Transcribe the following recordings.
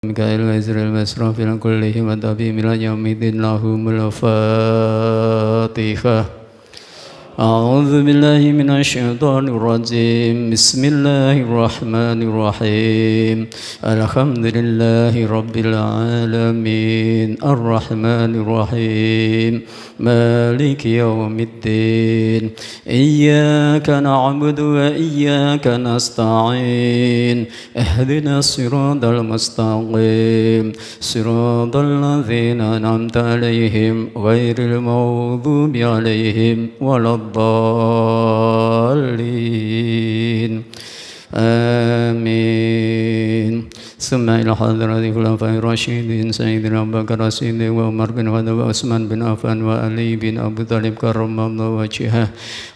ميكائيل وإسرائيل وإسرافيل كلهم وتبيهم إلى يوم الدين لهم الفاتحة. أعوذ بالله من الشيطان الرجيم. بسم الله الرحمن الرحيم. الحمد لله رب العالمين الرحمن الرحيم مالك يوم الدين إياك نعبد وإياك نستعين اهدنا الصراط المستقيم صراط الذين أنعمت عليهم غير المغضوب عليهم ولا الضالين آمين. ثم إلى حضرة الخلفاء الراشدين سيدنا أبو بكر الصديق وعمر بن الخطاب وعثمان بن عفان وعلي بن أبي طالب كرم الله وجهه،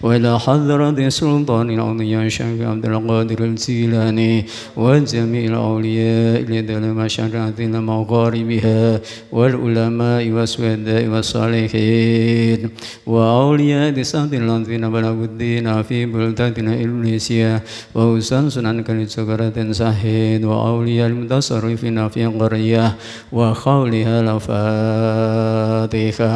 وإلى حضرة سلطان الأولياء الشيخ عبد القادر الجيلاني وجميع الأولياء لدى مشاريع مغاربها والعلماء والشهداء والصالحين وأولياء السادة الذين بلغوا الدين في بلدتنا إندونيسيا وحسن سنن كالجبرة سهيد وأولياء المتصرفين في قرية وحولها الفاتحة.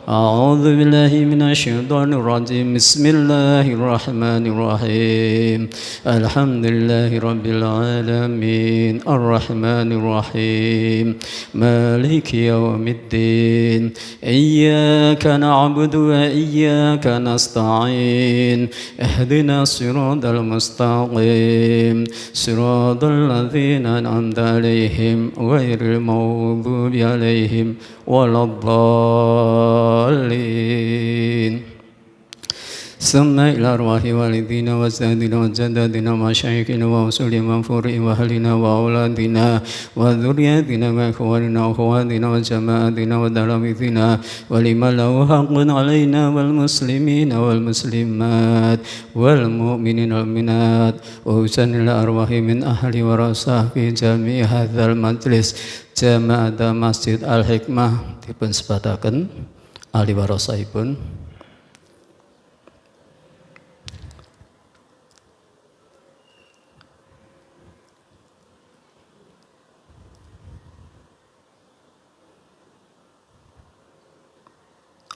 أعوذ بالله من الشيطان الرجيم. بسم الله الرحمن الرحيم. الحمد لله رب العالمين الرحمن الرحيم مالك يوم الدين إياك نعبد وإياك نستعين اهدنا الصراط المستقيم صراط الذين أنعمت عليهم غير المغضوب عليهم ولا الضالين. ثم إلى أرواح والدينا وسادنا وجدادنا ومشايخنا وأصولنا وفروعنا وأهلنا وأولادنا وذرياتنا وإخواننا وأخواتنا وجماعتنا وتلاميذنا ولمن له حق علينا والمسلمين والمسلمات والمؤمنين والمؤمنات وحسن الأرواح من أهل ورثة في جميع هذا المجلس جماعة Masjid Al-Hikmah dipun sebataken ahli warasahipun.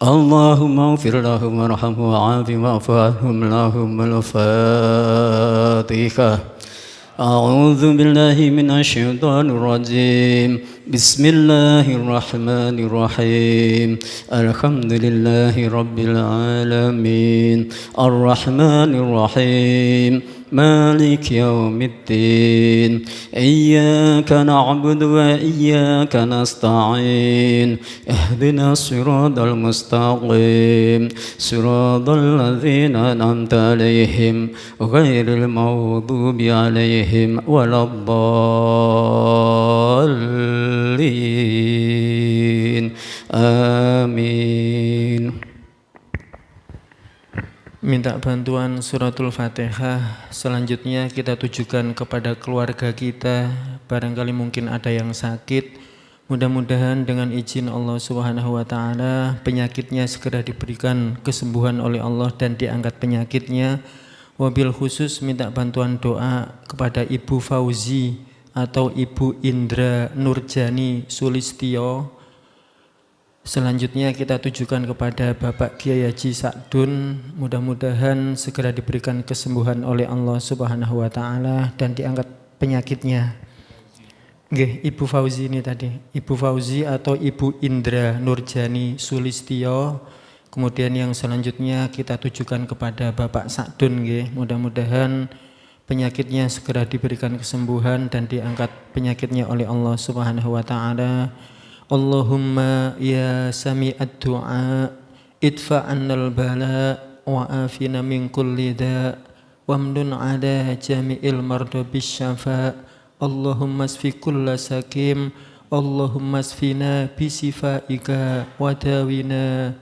Allahumma ighfir lahum warhamhum wa'afihim wa'fu anhum lahum al-Fatihah. A'udzu billahi minasy syaithanir rajim. Bismillahir rahmanir rahim. Alhamdulillahi rabbil alamin arrahmanir rahim مالك يوم الدين إياك نعبد وإياك نستعين اهدنا الصراط المستقيم صراط الذين أنعمت عليهم غير المغضوب عليهم ولا الضالين آمين. Minta bantuan suratul Fatihah. Selanjutnya kita tujukan kepada keluarga kita. Barangkali mungkin ada yang sakit. Mudah-mudahan dengan izin Allah Subhanahu wa taala penyakitnya segera diberikan kesembuhan oleh Allah dan diangkat penyakitnya. Wabil khusus minta bantuan doa kepada Ibu Fauzi atau Ibu Indra Nurjani Sulistyo. Selanjutnya kita tujukan kepada Bapak Kiai Haji Sa'dun, mudah-mudahan segera diberikan kesembuhan oleh Allah Subhanahu wa taala dan diangkat penyakitnya. Nggih, Ibu Fauzi ini tadi, Ibu Fauzi atau Ibu Indra Nurjani Sulistyo. Kemudian yang selanjutnya kita tujukan kepada Bapak Sa'dun nggih, mudah-mudahan penyakitnya segera diberikan kesembuhan dan diangkat penyakitnya oleh Allah Subhanahu wa taala. Allahumma ya sami'ad du'a idfa' annal bala wa afina min kulli da' wamdun ala jami'il marda bisyafa' Allahumma asfi kulla sakim Allahumma asfina bisifa'ika wa dawina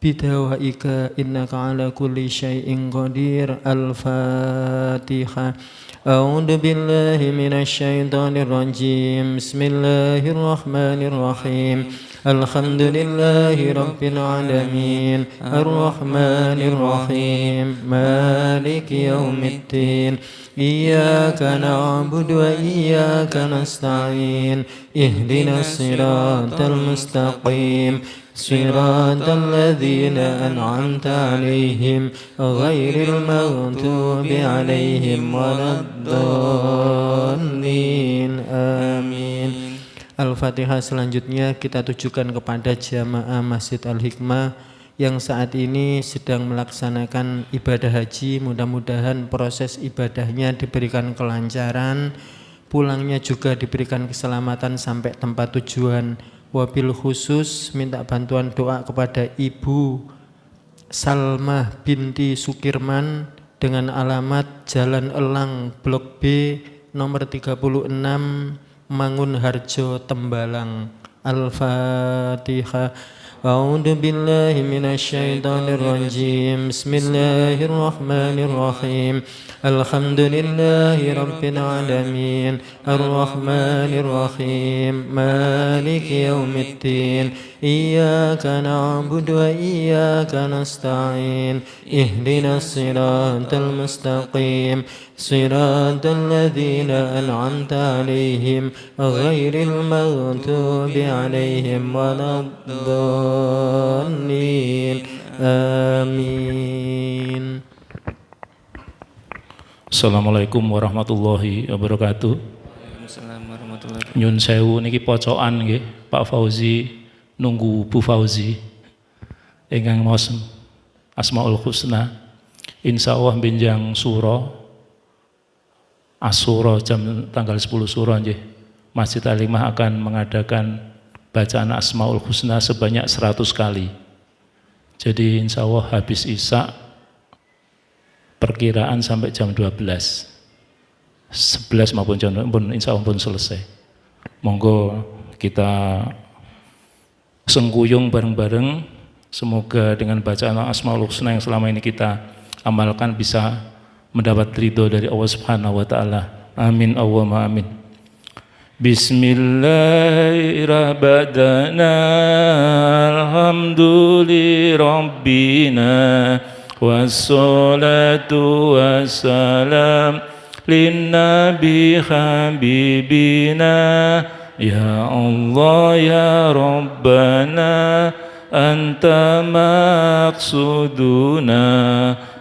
بدوائك إنك على كل شيء قدير. الفاتحة. أعوذ بالله من الشيطان الرجيم. بسم الله الرحمن الرحيم. الحمد لله رب العالمين الرحمن الرحيم مالك يوم الدين إياك نعبد وإياك نستعين اهدنا الصراط المستقيم صراط الذين أنعمت عليهم غير المغضوب عليهم ولا الضالين آمين. Al-Fatihah. Selanjutnya kita tujukan kepada jamaah Masjid Al-Hikmah yang saat ini sedang melaksanakan ibadah haji. Mudah-mudahan proses ibadahnya diberikan kelancaran, pulangnya juga diberikan keselamatan sampai tempat tujuan. Wabil khusus minta bantuan doa kepada Ibu Salmah binti Sukirman dengan alamat Jalan Elang Blok B nomor 36 Mangun Harjo Tembalang. Al-Fatihah. A'udzu billahi minasyaitonir rajim. Bismillahirrahmanirrahim. Alhamdulillahi rabbil alamin. Arrahmanir rahim. Maliki yaumiddin. Iyyaka na'budu wa iyyaka nasta'in. Ihdinas siratal mustaqim. Siratal ladzina an'amta 'alaihim ghairil maghdubi 'alaihim waladdallin. Amin. Assalamualaikum warahmatullahi wabarakatuh. Nyun sewu niki pocokan nggih, Pak Fauzi nunggu Bu Fauzi ingkang maos Asmaul Husna. Insyaallah benjang sura Asyura jam tanggal 10 sura nggih. Masjid Al-Hikmah akan mengadakan bacaan Asmaul Husna sebanyak 100 kali. Jadi insyaallah habis Isya perkiraan sampai jam 12, 11 maupun jam pun insya Allah pun selesai. Monggo kita sengguyung bareng-bareng, semoga dengan bacaan Asmaul Husna yang selama ini kita amalkan bisa mendapat ridho dari Allah Subhanahu wa taala. Amin Allahumma amin. Bismillahirrahmanirrahim. Alhamdulillahirabbil wassalatu wassalam linnabi habibina ya Allah ya Rabbana anta maqsuduna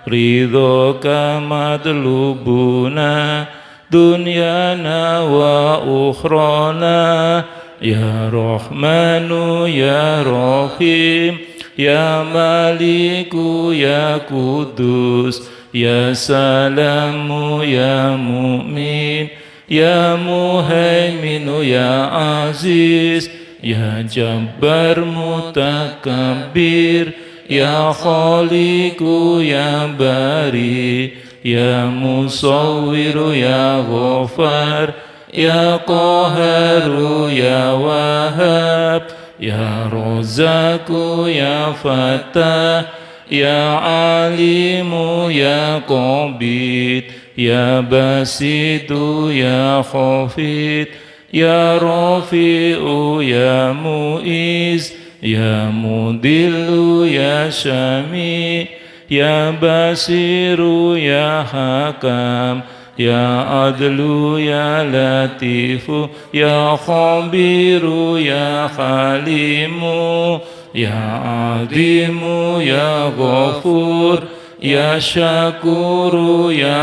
ridhoka madlubuna dunyana wa ukhrana ya Rahmanu ya Rahim ya Maliku ya Kudus ya Salamu ya Mu'min ya Muhaiminu ya Aziz ya Jabbar Mutakabbir ya Khaliku ya Bari ya Musawwiru ya Ghaffar ya Qaharu ya Wahhab ya Razaku ya Fatah ya Alimu ya Qabid ya Basitu ya Khafid ya Rafi'u ya Mu'iz ya Mudillu ya Syami ya Basiru ya Hakam ya Adlu ya Latifu ya Khabiru ya Khalimu ya Adimu ya Ghafur ya Syakuru ya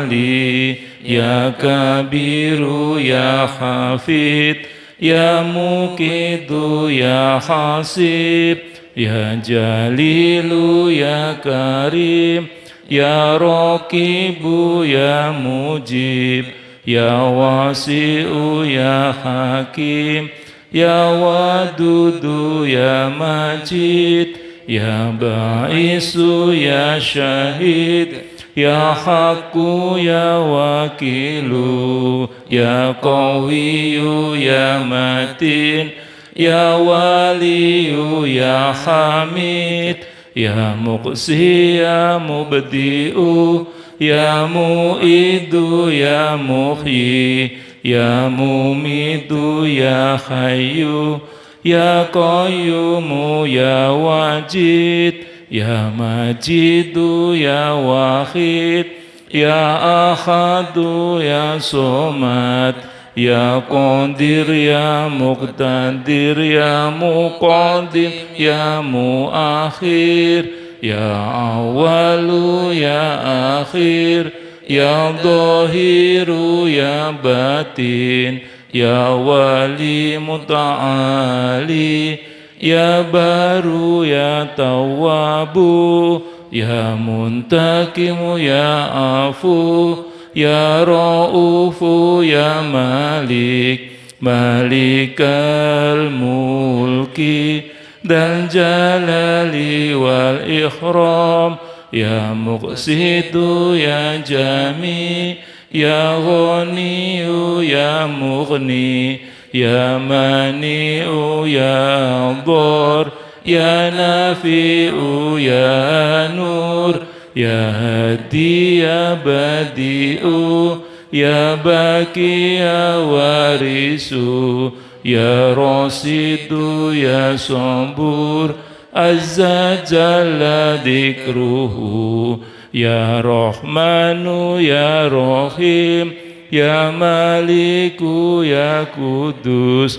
Ali ya Kabiru ya Hafid ya Muqidu ya Hasib ya Jalilu ya Karim ya Raqibu ya Mujib ya Wasi'u ya Hakim ya Wadudu ya Majid ya Ba'isu ya Syahid ya Haqqu ya Wakilu ya Qawiyu ya Matin Ya Waliyu Ya Hamid, Ya Muqsi Ya Mubdi'u, Ya Mu'idu Ya Muhyi, Ya Mumitu Ya Hayyu, Ya Qayyumu Ya Wajid, Ya Majidu Ya Wahid, Ya Ahadu Ya Somad, Ya Qadir Ya Muqtadir, Ya Muqaddim Ya Muakhir, Ya Awalu Ya Akhir, Ya Dhahiru Ya Batin, Ya Wali Muta'ali, Ya Baru Ya Tawwabu, Ya Muntakimu Ya Afu, Ya Ra'ufu Ya Malik, Malikal Mulki Dal Jalali wal Ikhram, Ya Muqsitu Ya Jami, Ya Ghaniyu Ya Mughni, Ya Mani'u Ya Dhar, Ya Nafi'u Ya Nur, Ya Hadi Ya Badi'u, Ya Baki Ya Warisu, Ya Rasidu Ya Sabur, Azza Jalla Dikruhu, Ya Rahmanu Ya Rahim, Ya Maliku Ya Kudus,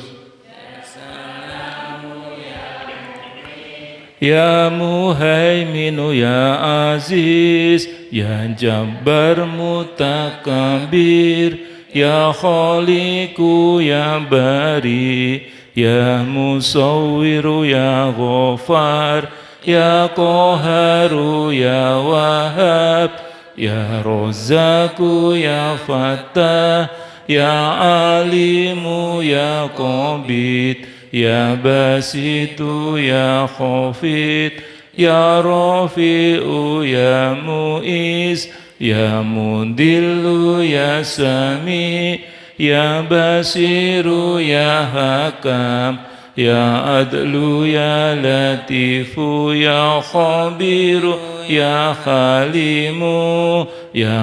Ya Muhaiminu Ya Aziz, Ya Jabbar Mutakabir, Ya Khaliku Ya Bari, Ya Musawwiru Ya Ghafar, Ya Qaharu Ya Wahhab, Ya Razzaku Ya Fattah, Ya Alimu Ya Qabid, Ya Basitu Ya Khafid, Ya Rafi'u Ya Mu'iz, Ya Mudillu Ya Sami, Ya Basiru Ya Hakam, Ya Adlu Ya Latifu, Ya Khabiru Ya Khalimu, Ya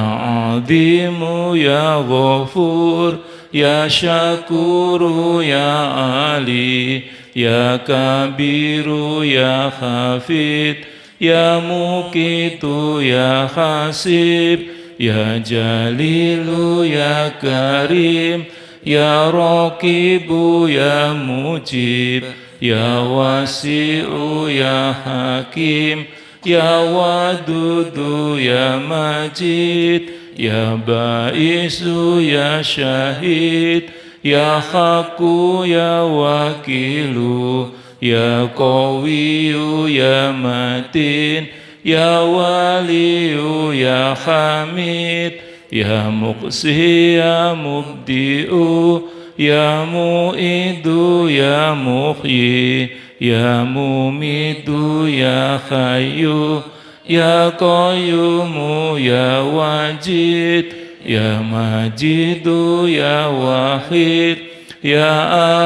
Azimu Ya Ghafur, Ya Syakuru Ya Ali, Ya Kabiru Ya Hafid, Ya Muqitu Ya Hasib, Ya Jalilu Ya Karim, Ya Raqibu Ya Mujib, Ya Wasi'u Ya Hakim, Ya Wadudu Ya Majid, Ya Ba'isu Ya Syahid, Ya Haqqu Ya Wakilu, Ya Qawiyu Ya Matin, Ya Waliyu Ya Hamid, Ya Muqsi Ya Mubdi'u, Ya Mu'idu Ya Muhyi, Ya Mumitu Ya Hayyu, Ya Qayyumu Ya Wajid, Ya Majidu Ya Wahid, Ya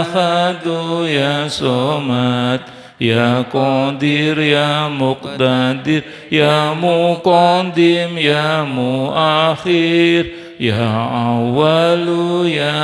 Ahadu Ya Somad, Ya Qadir Ya Muqtadir, Ya Muqaddim Ya Muakhir, Ya Awalu Ya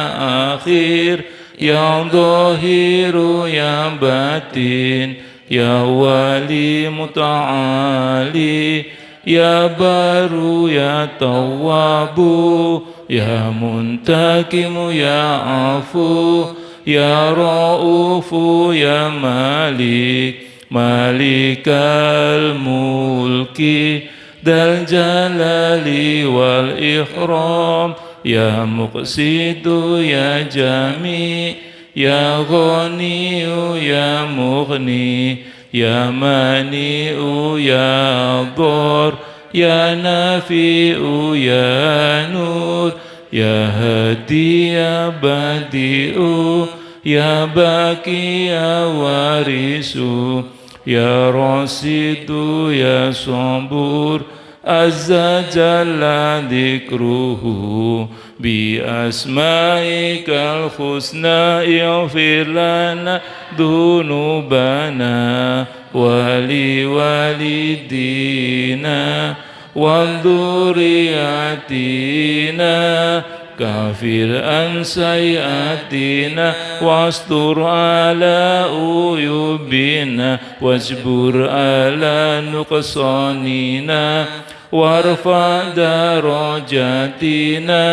Akhir, Ya Dhahiru Ya Batin, Ya Wali Muta'ali, Ya Baru Ya Tawwabu, Ya Muntakimu Ya Afu, Ya Ra'ufu Ya Malik, Malikal Mulki Dal Jalali wal Ikhram, Ya Muqsitu Ya Jami, Ya Ghaniyu Ya Mughni, Ya Mani'u Ya Dhar, Ya Nafi'u Ya Nur, Ya Hadi Ya Badi'u, Ya Baki Ya Warisu, Ya Rasidu Ya Sabur, azza jalla dzikruhu bi asma'ikal husna ighfir lana dunubana wali walidina wa dzurriyyatina kafir an sayiatina wastur ala uyubina wajbur ala nuqsanina warfa darajatina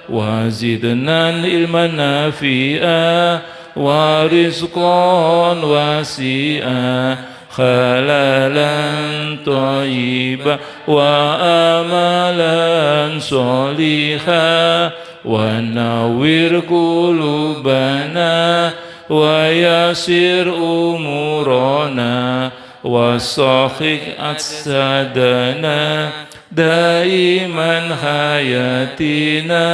wazidna ilman nafi'a wa rizqan wasi'a halalan thayyiba wa amalan solihah wa nawwir qulubana wa yasir umurana wa sahih aksadana daiman hayatina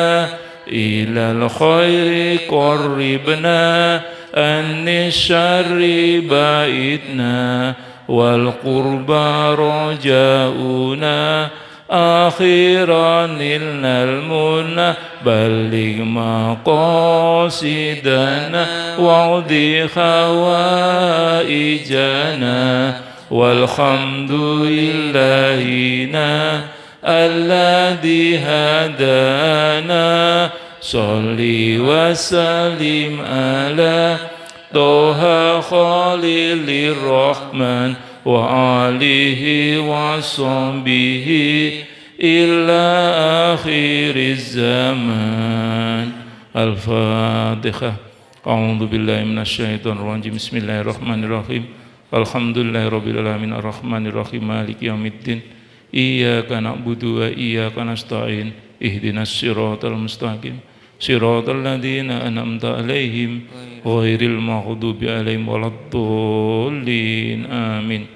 ilal khairi qarribna anni syarri baitna wal qurba rajauna akhiran ilnal munna baligh maqasidana wa'udhi khawaijana walhamdulillahina alladhi hadana Sholli wa sallim ala Toha Khalilir Rahman wa alihi wa sahbihi illa akhiriz zaman. Al-Fatihah. A'udzu billahi minasyaitonir rajim. Bismillahirrahmanirrahim. Alhamdulillahirabbil alamin arrahmanir rahim maliki yaumiddin. Iyyaka na'budu wa iyyaka nasta'in. Ihdinas siratal mustaqim. Siratal ladzina an'amta 'alaihim ghairil maghdubi 'alaihim waladdallin. Amin.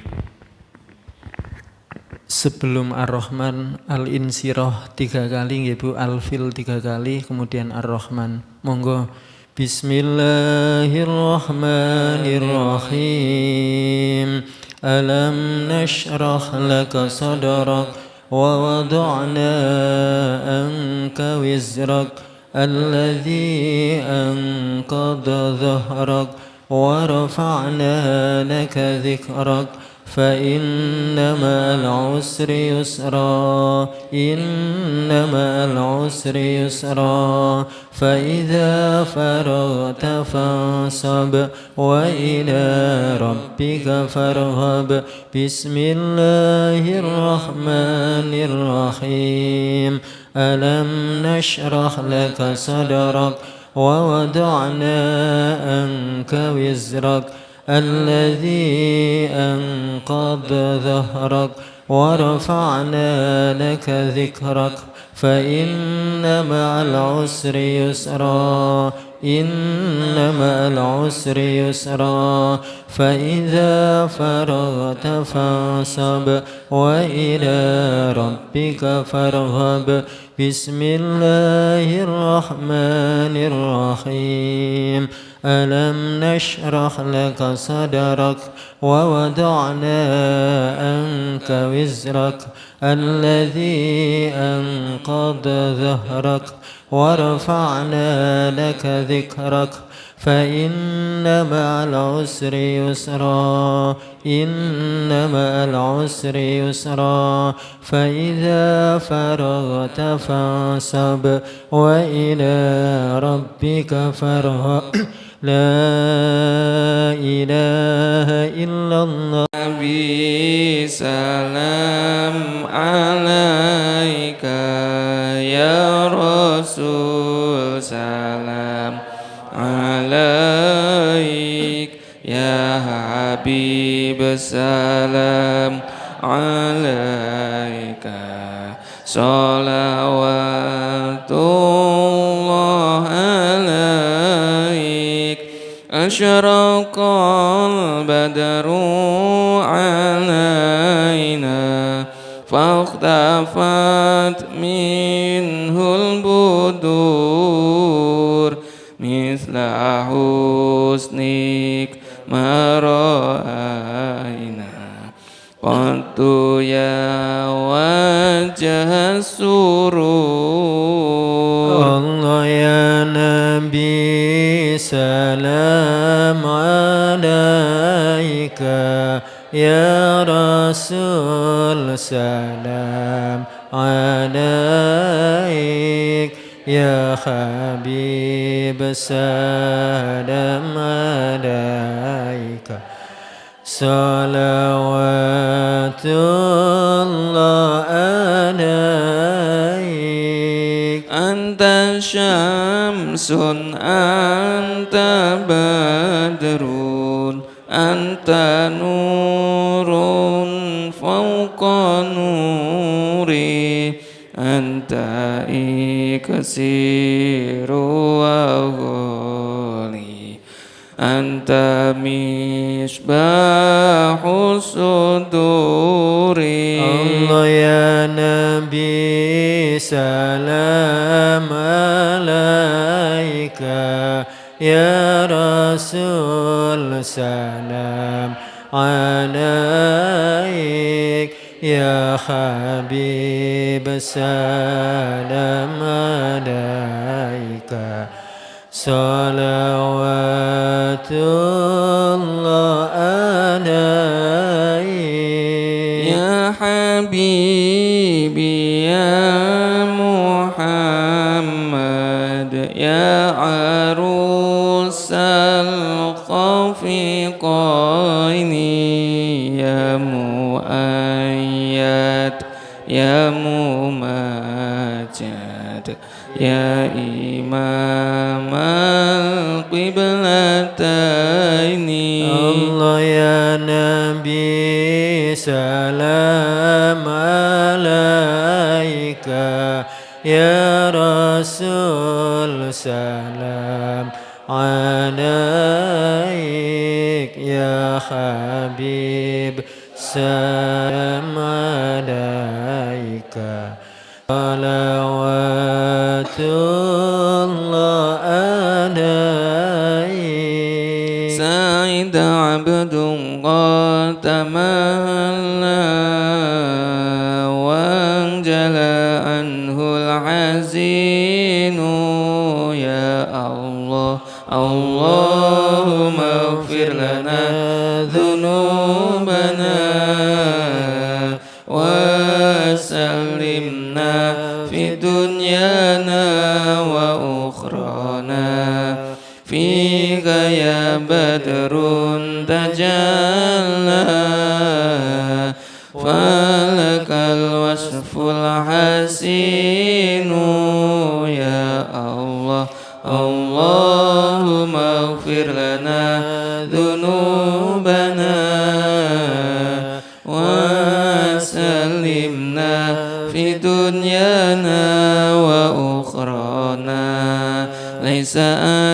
Sebelum Ar-Rahman, Al-Insyirah 3 kali, yaitu Al-Fil 3 kali, kemudian Ar-Rahman. Monggo. Bismillahirrahmanirrahim. Alam nashrah laka sadrak wa wada'na anka wizrak الذي أنقض ظهرك ورفعنا لك ذكرك فإن مع العسر يسرا إن مع العسر يسرا فإذا فرغت فانصب وإلى ربك فارغب بسم الله الرحمن الرحيم ألم نشرح لك صدرك ووضعنا عنك وزرك الذي أنقض ظهرك ورفعنا لك ذكرك فإن مع العسر يسرا إن مع العسر يسرا فإذا فرغت فانصب وإلى ربك فارغب بسم الله الرحمن الرحيم ألم نشرح لك صدرك ووضعنا عنك وزرك الذي أنقض ظهرك ورفعنا لك ذكرك فإن مع العسر يسرا إن مع العسر يسرا فإذا فرغت فانصب وإلى ربك فارغب لا إله إلا الله Nabi salam alaika ya Rasul salam alaik ya Habib salam alaika salawatullah alaik asyraqal badru alaina fakhtafat minhul budur misla husnik mara'aina قد يا وجه السرور الله يا نبي سلام عليك يا رسول سلام عليك يا حبيب سلام عليك صلوات الله عليك أنت شمس أنت بدر أنت نور فوق نوري أنت إكسير وغولي أنت مصباح الصدور الله يا نبي سلام عليك يا رسول سلام عليك يا حبيب سلام عليك صلوات الله عليك يا حبيبي يا محمد يا عروس الخفقين يا مؤيد يا ممجد يا إمام القبلتين الله يا نبي سلام عليك يا رسول سلام عليك يا حبيب سلام عليك صلوات الله عليك سعيد عبد قد تملى وانجلى عنه الحزين يا الله اللهم اغفر لنا ذنوبنا وسلمنا في دنيانا وأخرانا فيك يا بدر تجلى فلك الوصف الحسين يا الله اللهم اغفر لنا ذنوبنا وسلمنا في دنيانا وأخرانا ليس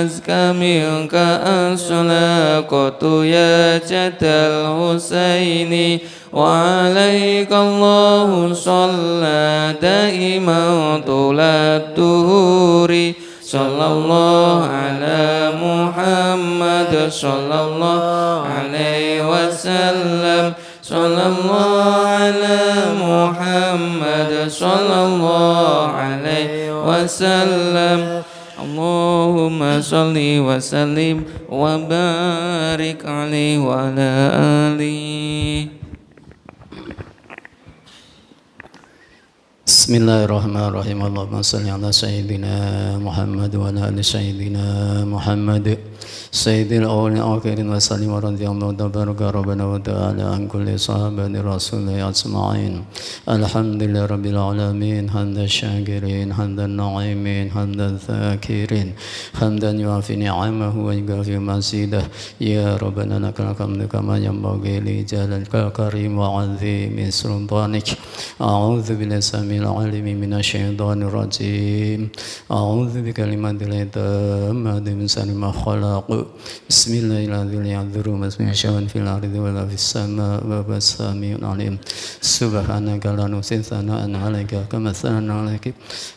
أزكى منك الصلاة يا جد الحسين وعليك الله صلى دائما طول الدهور صلى الله على محمد صلى الله عليه وسلم صلى الله على محمد صلى الله عليه وسلم اللهم صل وسلم وبارك عليه وعلى آله. Bismillahirrahmanirrahim. Allahumma salli ala sayyidina Muhammad wa ala ali sayyidina Muhammad sayyidil awwalin akhirin wa sallim wa radiyallahu tabaraka rabbana wa ta'ala an kulli sahabati rasulih ajma'in. Alhamdulillah rabbil alamin hamdan syakirin hamdan na'imin hamdan thakirin hamdan yuafi ni'amahu wa yugafi mazidah ya rabbana lakal hamdu kama yanbaghi li jalalika karim wa 'azimi sultanik. A'udzu billahi العليم من الشيطان الرجيم أعوذ بكلمات الله التامة من شر ما خلق Bismillahirrahmanirrahim. Ya'dzuru masmi'asyawan fil ardi wa la fis sama wa basami'un alim. Subhanaka la nuhsi thana'an 'alaika kama thana'na 'alaika.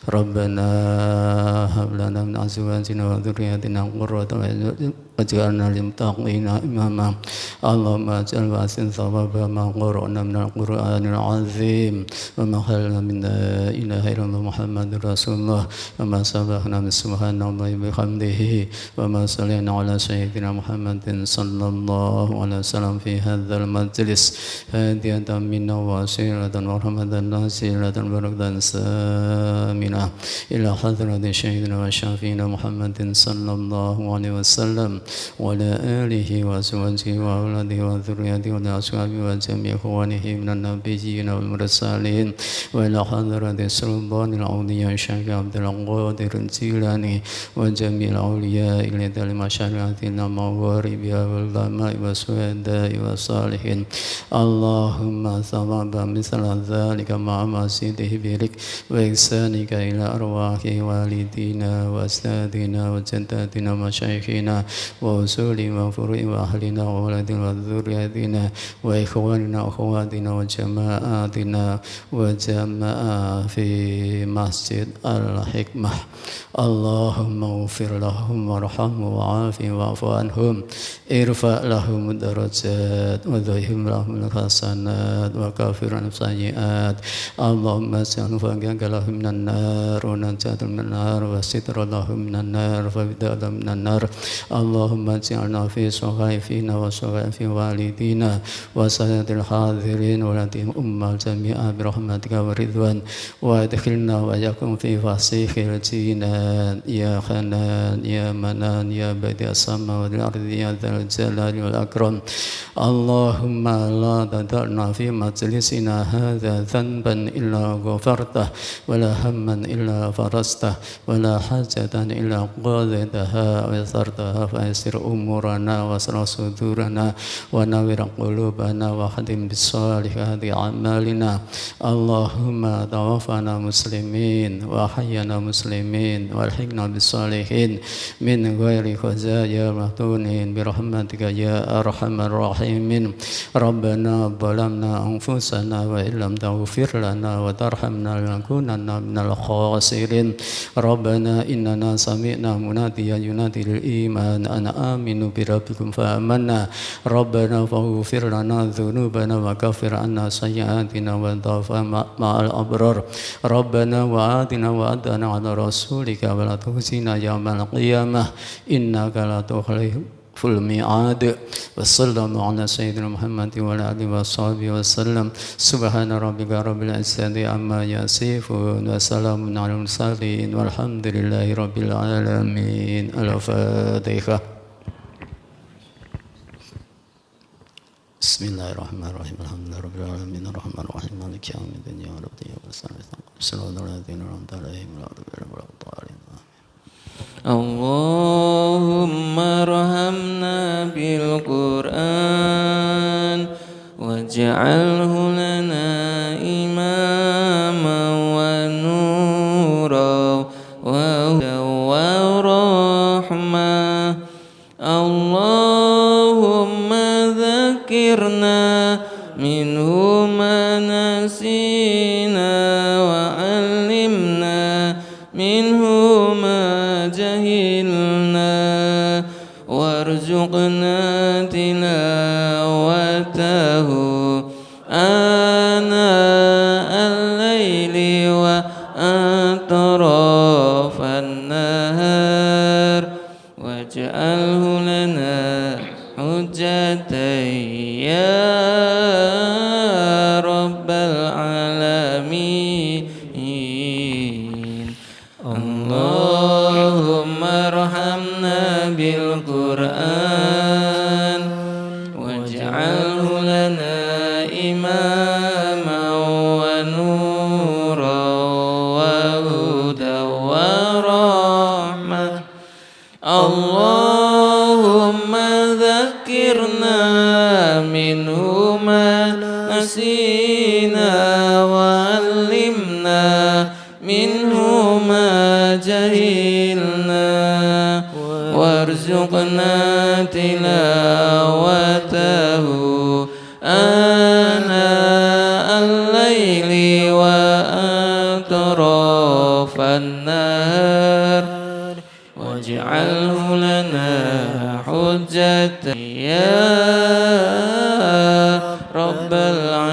Rabbana hab lana min azwajina wa dhurriyyatina qurrata a'yun waj'alna lil muttaqina imama. Allahumma ij'al wa'sin thawaba ma qara'na min al-Qur'anil 'azim wa ma khalna min la ilaha illallah Muhammadur Rasulullah wa ma sabahna min subhanallahi bihamdihi wa ma salina ala sayyidina Muhammadin sallallahu alaihi wasallam fi hadzal majlis hadiyatan minna wa wasilatan wa rahmatan nasilatan barakatan samina ila hadrati sayyidina wa syafiina Muhammadin sallallahu alaihi wasallam wa ala alihi wa azwajihi wa auladihi wa dhurriyyatihi wa ashabihi wa jami'i ikhwanihi minan nabiyyin wal mursalin wa ila hadrati sultanil awliya Syekh Abdul Qadir Jilani wa jami'il awliya ila masyaratina mawaribiha wal ulama'i wa suhada'i wa salihin. Allahumma thawaba misla dhalika ma'a masidihi birik wa ihsanika ila arwahi walidina wa astadina wa jaddatina wa syaikhina wa usuli wa furu'i wa ahlina wa waladina wa dhurriyatina wa ikhwanina wa akhwatina wa jama'atina wa jama'a fi masjid al-hikmah. Allahumma ufir lahum warhamhum wa'afi wa'fu anhum irfa' lahum darajat wa dhihim lahum al-hasanat wa kafir anhum sayyi'at. Allahumma ij'al faqaka lahum minan nar wa najatan minan nar wa sitra lahum minan nar wa bid'atan minan nar. Allahumma ij'alna fi sahifina wa sahifi walidina wa sayyidil hadirin wa latihim ummal jami'a birahmatika wa ridwan wa adkhilna wa yakum fi fasihil jinan ya Hanan ya Manan ya Badi as-sama wal ardi ya dzal jalali wal akram. Allahumma la tadarna fi majlisina hadza dhanban illa ghafartah wa la hamman illa farastah wa la hajatan illa qadaitaha wa yasartaha fa yasir umurana wa asra sudurana wa nawwir qulubana wa khatim bis salihati a'malina. Allahumma tawaffana muslimin wa hayyana muslimin walhiqna bis salihin min ghairi khazaya mahtunin bi rahmatika ya arhamar rahimin. Rabbana zalamna anfusana wa illam taghfir lana wa tarhamna lanakunanna minal khasirin. Rabbana innana sami'na munadiyan yunadi lil iman ana aminu bi rabbikum fa amanna. Rabbana faghfir lana dhunubana wa kaffir anna sayyi'atina wa tawaffana ma'al abrar. Rabbana wa atina wa adana ala rasulika wa la tuhzina yawmal qiyamah innaka la tukhliful mi'ad. Wa sallallahu ala sayyidina Muhammad wa ala alihi wa sahbihi wa sallam. Subhana rabbika rabbil izzati amma yasifun wa salamun ala mursalin walhamdulillahi rabbil alamin. Al-Fatihah. Bismillahirrahmanirrahim. Alhamdulillahirabbil alamin arrahmanir rahim maliki yaumiddin ya rabbi ya sallallahu alaihi wa sallam. Allahumma rahamna bil Qur'an waj'alhu lana imaman wa nuran wa hudan wa rahmah. Allahumma dzakirna minhu ma nasina wa 'allimna minhu ma jahilna warzuqna tilawatahu ana al-laili wa atrafan nahar waj'alhu lana hujjatan ya rabbal alamin. Allahumma arhamna bil Qur'an waj'alhu lana imaman wa nuran wa hudan wa rahmah. Allahumma dzakirna minhu ma nasina wa 'allimna minhu ma jahilna warzuqna تلاوته آناء الليل وأطراف النهار واجعله لنا حجة يا رب العالمين.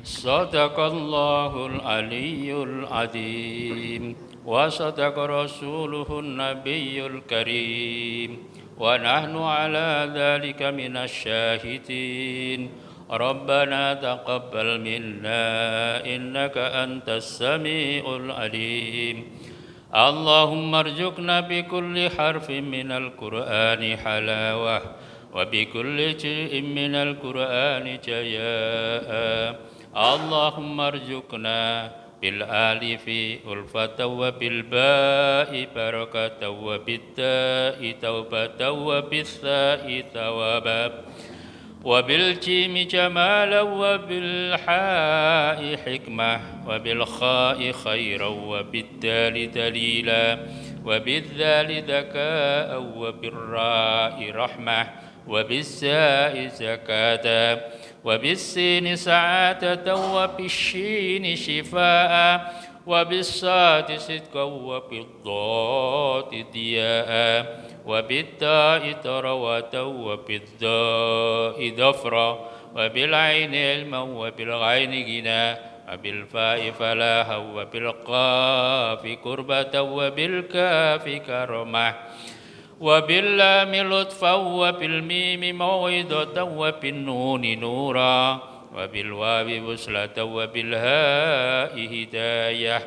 صدق الله العلي العظيم وصدق رسوله النبي الكريم ونحن على ذلك من الشاهدين. ربنا تقبل منا إنك أنت السميع العليم. اللهم ارزقنا بكل حرف من القرآن حلاوة وبكل شيء من القرآن جياء. اللهم ارزقنا بالآلف ألفة وبالباء بركة وبالتاء توبة وبالثاء ثوابا وبالجيم جمالا وبالحاء حكمة وبالخاء خيرا وبالدال دليلا وبالذال ذكاء وبالراء رحمة وبالزاء زكاة وبالسين سعادة وبالشين شفاء وبالصاد صدقا وبالضاد ضياء وبالتاء تروة وبالضاء ظفرا وبالعين علما وبالغين غنى وبالفاء فلاحا وبالقاف قربة وبالكاف كرمة وباللام لطفا وبالميم موعظة وبالنون نورا وبالواو وصلة وبالهاء هداية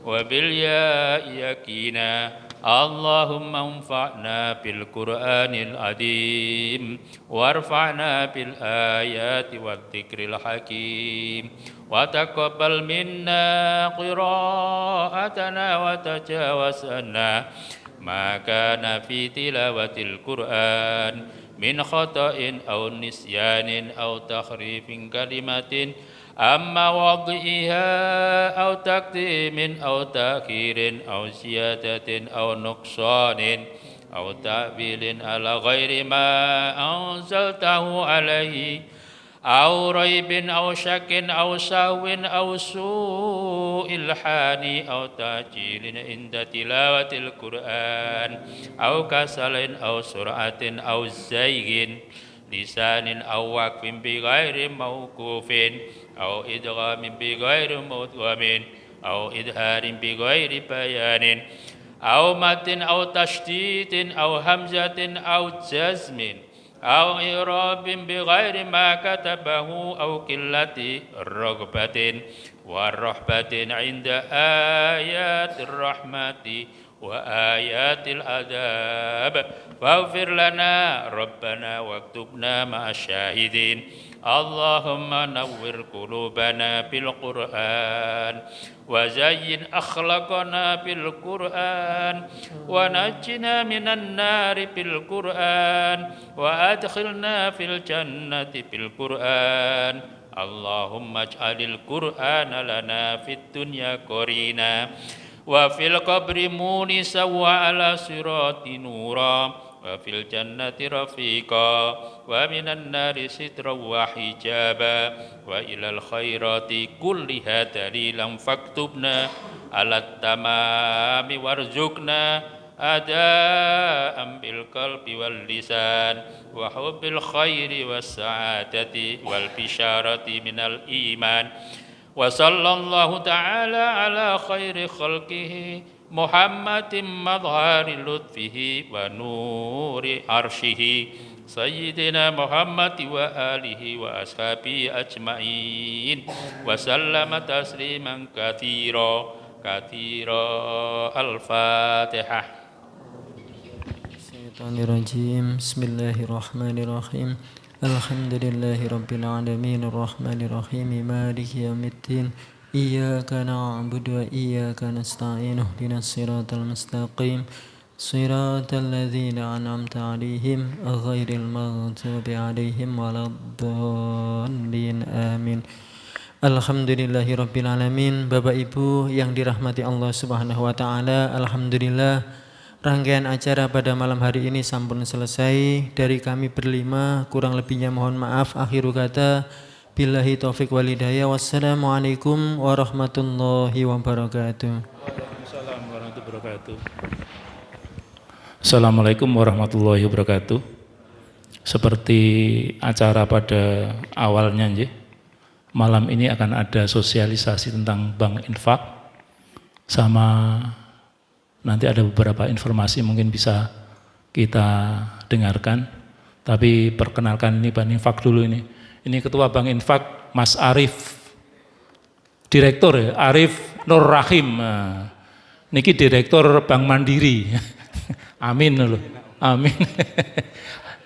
وبالياء يقينا. اللهم انفعنا بالقرآن العظيم وارفعنا بالآيات والذكر الحكيم وتقبل منا قراءتنا وتجاوز عنا ما كان في تلاوة القرآن من خطأ أو نسيان أو تخريف كلمة أما وضعها أو تقديم أو تأخير أو زيادة أو نقصان أو تأويل على غير ما أنزلته عليه أو ريب أو شك أو سهو أو سوء الحال أو تأجيل عند تلاوة القرآن أو كسل أو سرعة أو زيغ لسان أو وقف بغير موقوف أو إدغام بغير مدغم أو إظهار بغير بيان أو مد أو تشديد أو همزة أو جزم أو إعراب بغير ما كتبه أو قلة رغبة والرهبة عند آيات الرحمة وآيات العذاب فاغفر لنا ربنا واكتبنا مع الشاهدين. اللهم نور قلوبنا بالقرآن وزين أخلاقنا بالقرآن ونجنا من النار بالقرآن وأدخلنا في الجنة بالقرآن. اللهم اجعل القرآن لنا في الدنيا قرينا وفي القبر مونسا وعلى صراط نورا وفي الجنة رفيقا ومن النار سترا وحجابا وإلى الخيرات كلها دليلا فاكتبنا على التمام وارزقنا أداء بالقلب واللسان وحب الخير والسعادة والبشارة من الإيمان. وصلى الله تعالى على خير خلقه محمد مظهر لطفه ونور عرشه سيدنا محمد وآله وأصحابه أجمعين وسلم تسليما كثيرا الفاتحة. بسم الله الرحمن الرحيم. الحمد لله رب العالمين الرحمن الرحيم مالك يوم الدين إياك نعبد وإياك نستعين اهدنا الصراط المستقيم صراط الذين أنعمت عليهم غير المغضوب عليهم ولا الضالين آمين. Alhamdulillahi Rabbil Alamin. Bapak Ibu yang dirahmati Allah Subhanahu wa Ta'ala, alhamdulillah Rangkaian acara pada malam hari ini sampun selesai. Dari kami berlima, kurang lebihnya mohon maaf. Akhiru kata, billahi taufiq wal hidayah. Wassalamualaikum warahmatullahi wabarakatuh. Assalamualaikum warahmatullahi wabarakatuh. Seperti acara pada awalnya, malam ini akan ada sosialisasi tentang bank infak, sama nanti ada beberapa informasi mungkin bisa kita dengarkan. Tapi perkenalkan ini Bank Infak dulu ini. Ini Ketua Bank Infak Mas Arif, Direktur ya, Arif Nur Rahim. Niki Direktur Bank Mandiri. Amin loh. Amin.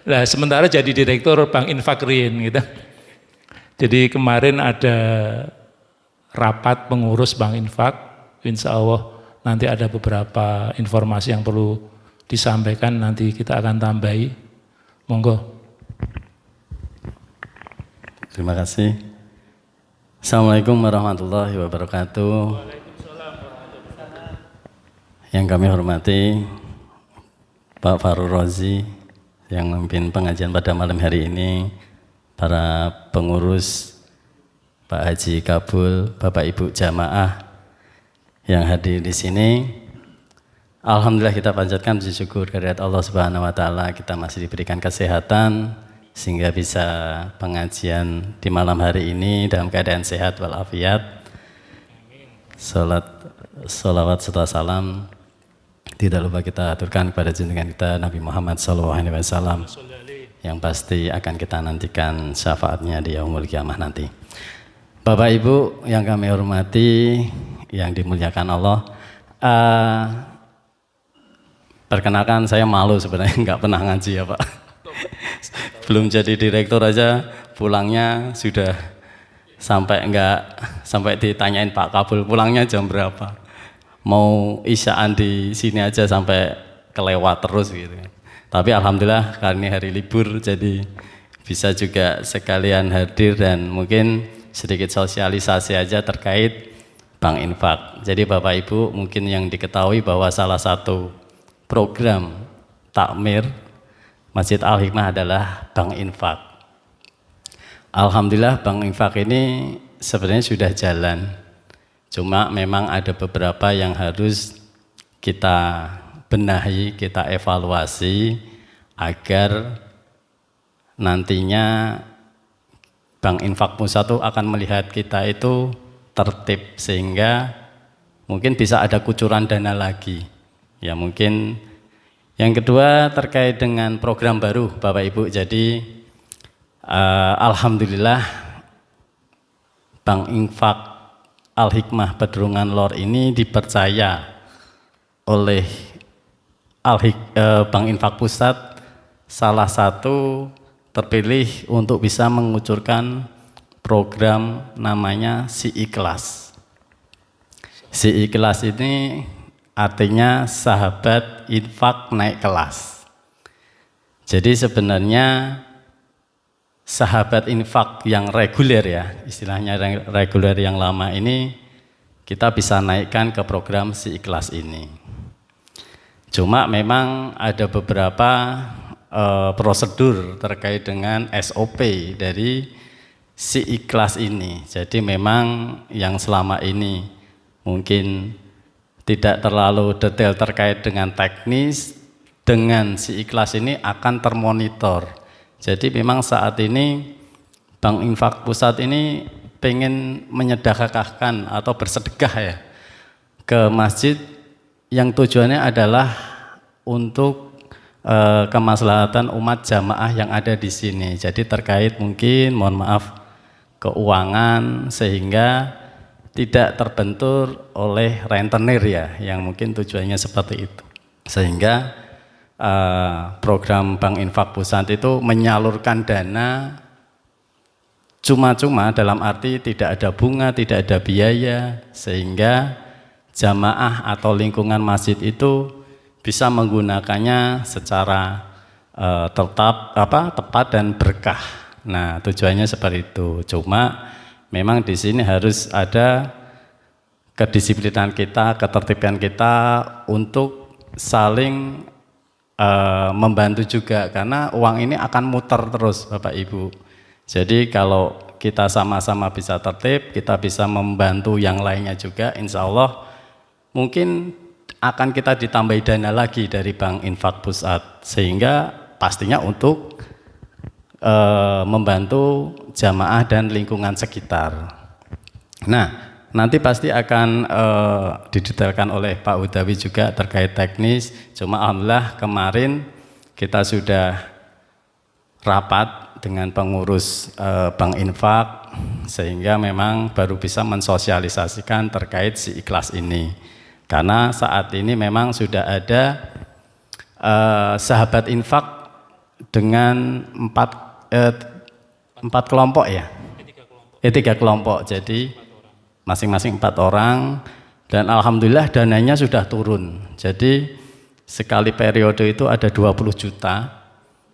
Nah, sementara jadi Direktur Bank Infak Rin gitu. Jadi kemarin ada rapat pengurus Bank Infak, insya Allah nanti ada beberapa informasi yang perlu disampaikan, nanti kita akan tambahi. Monggo. Terima kasih. Assalamualaikum warahmatullahi wabarakatuh. Yang kami hormati Pak Farul Rozi yang memimpin pengajian pada malam hari ini, para pengurus, Pak Haji Kabul, Bapak Ibu jamaah yang hadir di sini. Alhamdulillah kita panjatkan puji syukur kehadirat Allah Subhanahu wa taala, kita masih diberikan kesehatan sehingga bisa pengajian di malam hari ini dalam keadaan sehat walafiat. Salawat serta salam tidak lupa kita aturkan kepada junjungan kita Nabi Muhammad SAW yang pasti akan kita nantikan syafaatnya di yaumul kiamah nanti. Bapak Ibu yang kami hormati, yang dimuliakan Allah, perkenalkan saya malu sebenarnya, nggak pernah ngaji ya Pak. Belum jadi direktur aja pulangnya sudah sampai ditanyain Pak Kabul pulangnya jam berapa. Mau isyaan di sini aja sampai kelewat terus gitu. Tapi alhamdulillah kali ini hari libur jadi bisa juga sekalian hadir dan mungkin sedikit sosialisasi aja terkait Bank Infak. Jadi Bapak Ibu mungkin yang diketahui bahwa salah satu program takmir Masjid Al-Hikmah adalah Bank Infak. Alhamdulillah Bank Infak ini sebenarnya sudah jalan. Cuma memang ada beberapa yang harus kita benahi, kita evaluasi agar nantinya Bank Infak Pusat itu akan melihat kita itu tertib sehingga mungkin bisa ada kucuran dana lagi. Ya mungkin yang kedua terkait dengan program baru Bapak Ibu. Jadi alhamdulillah Bank Infak Al-Hikmah Pedurungan Lor ini dipercaya oleh Bank Infak Pusat salah satu terpilih untuk bisa mengucurkan program namanya Si Ikhlas. Si Ikhlas ini artinya sahabat infak naik kelas. Jadi sebenarnya sahabat infak yang reguler ya, istilahnya reguler yang lama ini kita bisa naikkan ke program Si Ikhlas ini. Cuma memang ada beberapa prosedur terkait dengan SOP dari Si Ikhlas ini. Jadi memang yang selama ini mungkin tidak terlalu detail terkait dengan teknis, dengan Si Ikhlas ini akan termonitor. Jadi memang saat ini Bank Infak Pusat ini pengen menyedekahkan atau bersedekah ya ke masjid yang tujuannya adalah untuk kemaslahatan umat jamaah yang ada di sini. Jadi terkait mungkin mohon maaf keuangan sehingga tidak terbentur oleh rentenir ya yang mungkin tujuannya seperti itu. Sehingga program Bank Infak Pusat itu menyalurkan dana cuma-cuma dalam arti tidak ada bunga, tidak ada biaya sehingga jamaah atau lingkungan masjid itu bisa menggunakannya secara tepat dan berkah. Nah, tujuannya seperti itu. Cuma memang di sini harus ada kedisiplinan kita, ketertiban kita untuk saling membantu juga, karena uang ini akan muter terus Bapak Ibu. Jadi kalau kita sama-sama bisa tertib, kita bisa membantu yang lainnya juga, insya Allah mungkin akan kita ditambahi dana lagi dari Bank Infak Pusat, sehingga pastinya untuk membantu jamaah dan lingkungan sekitar. Nah, nanti pasti akan didetailkan oleh Pak Hudawi juga terkait teknis. Cuma alhamdulillah kemarin kita sudah rapat dengan pengurus Bank Infak, sehingga memang baru bisa mensosialisasikan terkait si ikhlas ini. Karena saat ini memang sudah ada sahabat infak dengan empat kelompok ya, tiga kelompok. Jadi masing-masing 4 orang, dan alhamdulillah dananya sudah turun. Jadi sekali periode itu ada 20 juta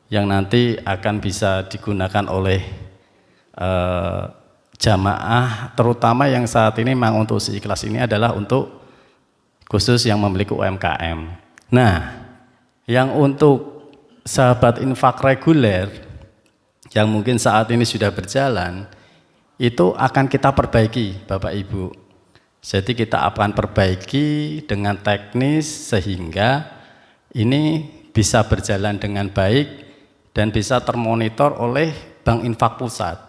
yang nanti akan bisa digunakan oleh jamaah, terutama yang saat ini memang untuk si ikhlas ini adalah untuk khusus yang memiliki UMKM. Nah, yang untuk sahabat infak reguler yang mungkin saat ini sudah berjalan, itu akan kita perbaiki Bapak Ibu. Jadi kita akan perbaiki dengan teknis sehingga ini bisa berjalan dengan baik dan bisa termonitor oleh Bank Infak Pusat.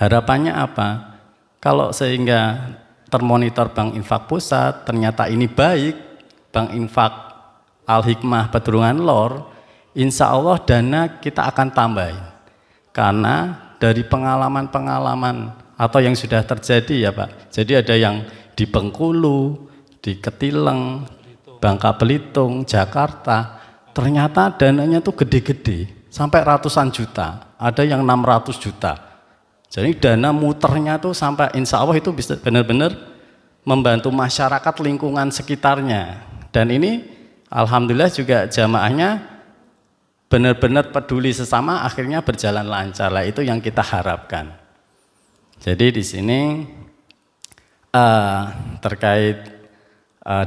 Harapannya apa? Kalau sehingga termonitor Bank Infak Pusat ternyata ini baik, Bank Infak Al-Hikmah Pedurungan Lor, insya Allah dana kita akan tambahin. Karena dari pengalaman-pengalaman atau yang sudah terjadi ya Pak. Jadi ada yang di Bengkulu, di Ketileng, Bangka Belitung, Jakarta, ternyata dananya tuh gede-gede, sampai ratusan juta, ada yang 600 juta. Jadi dana muternya tuh sampai insya Allah itu bisa benar-benar membantu masyarakat lingkungan sekitarnya. Dan ini alhamdulillah juga jamaahnya benar-benar peduli sesama, akhirnya berjalan lancar. Lah itu yang kita harapkan. Jadi di sini terkait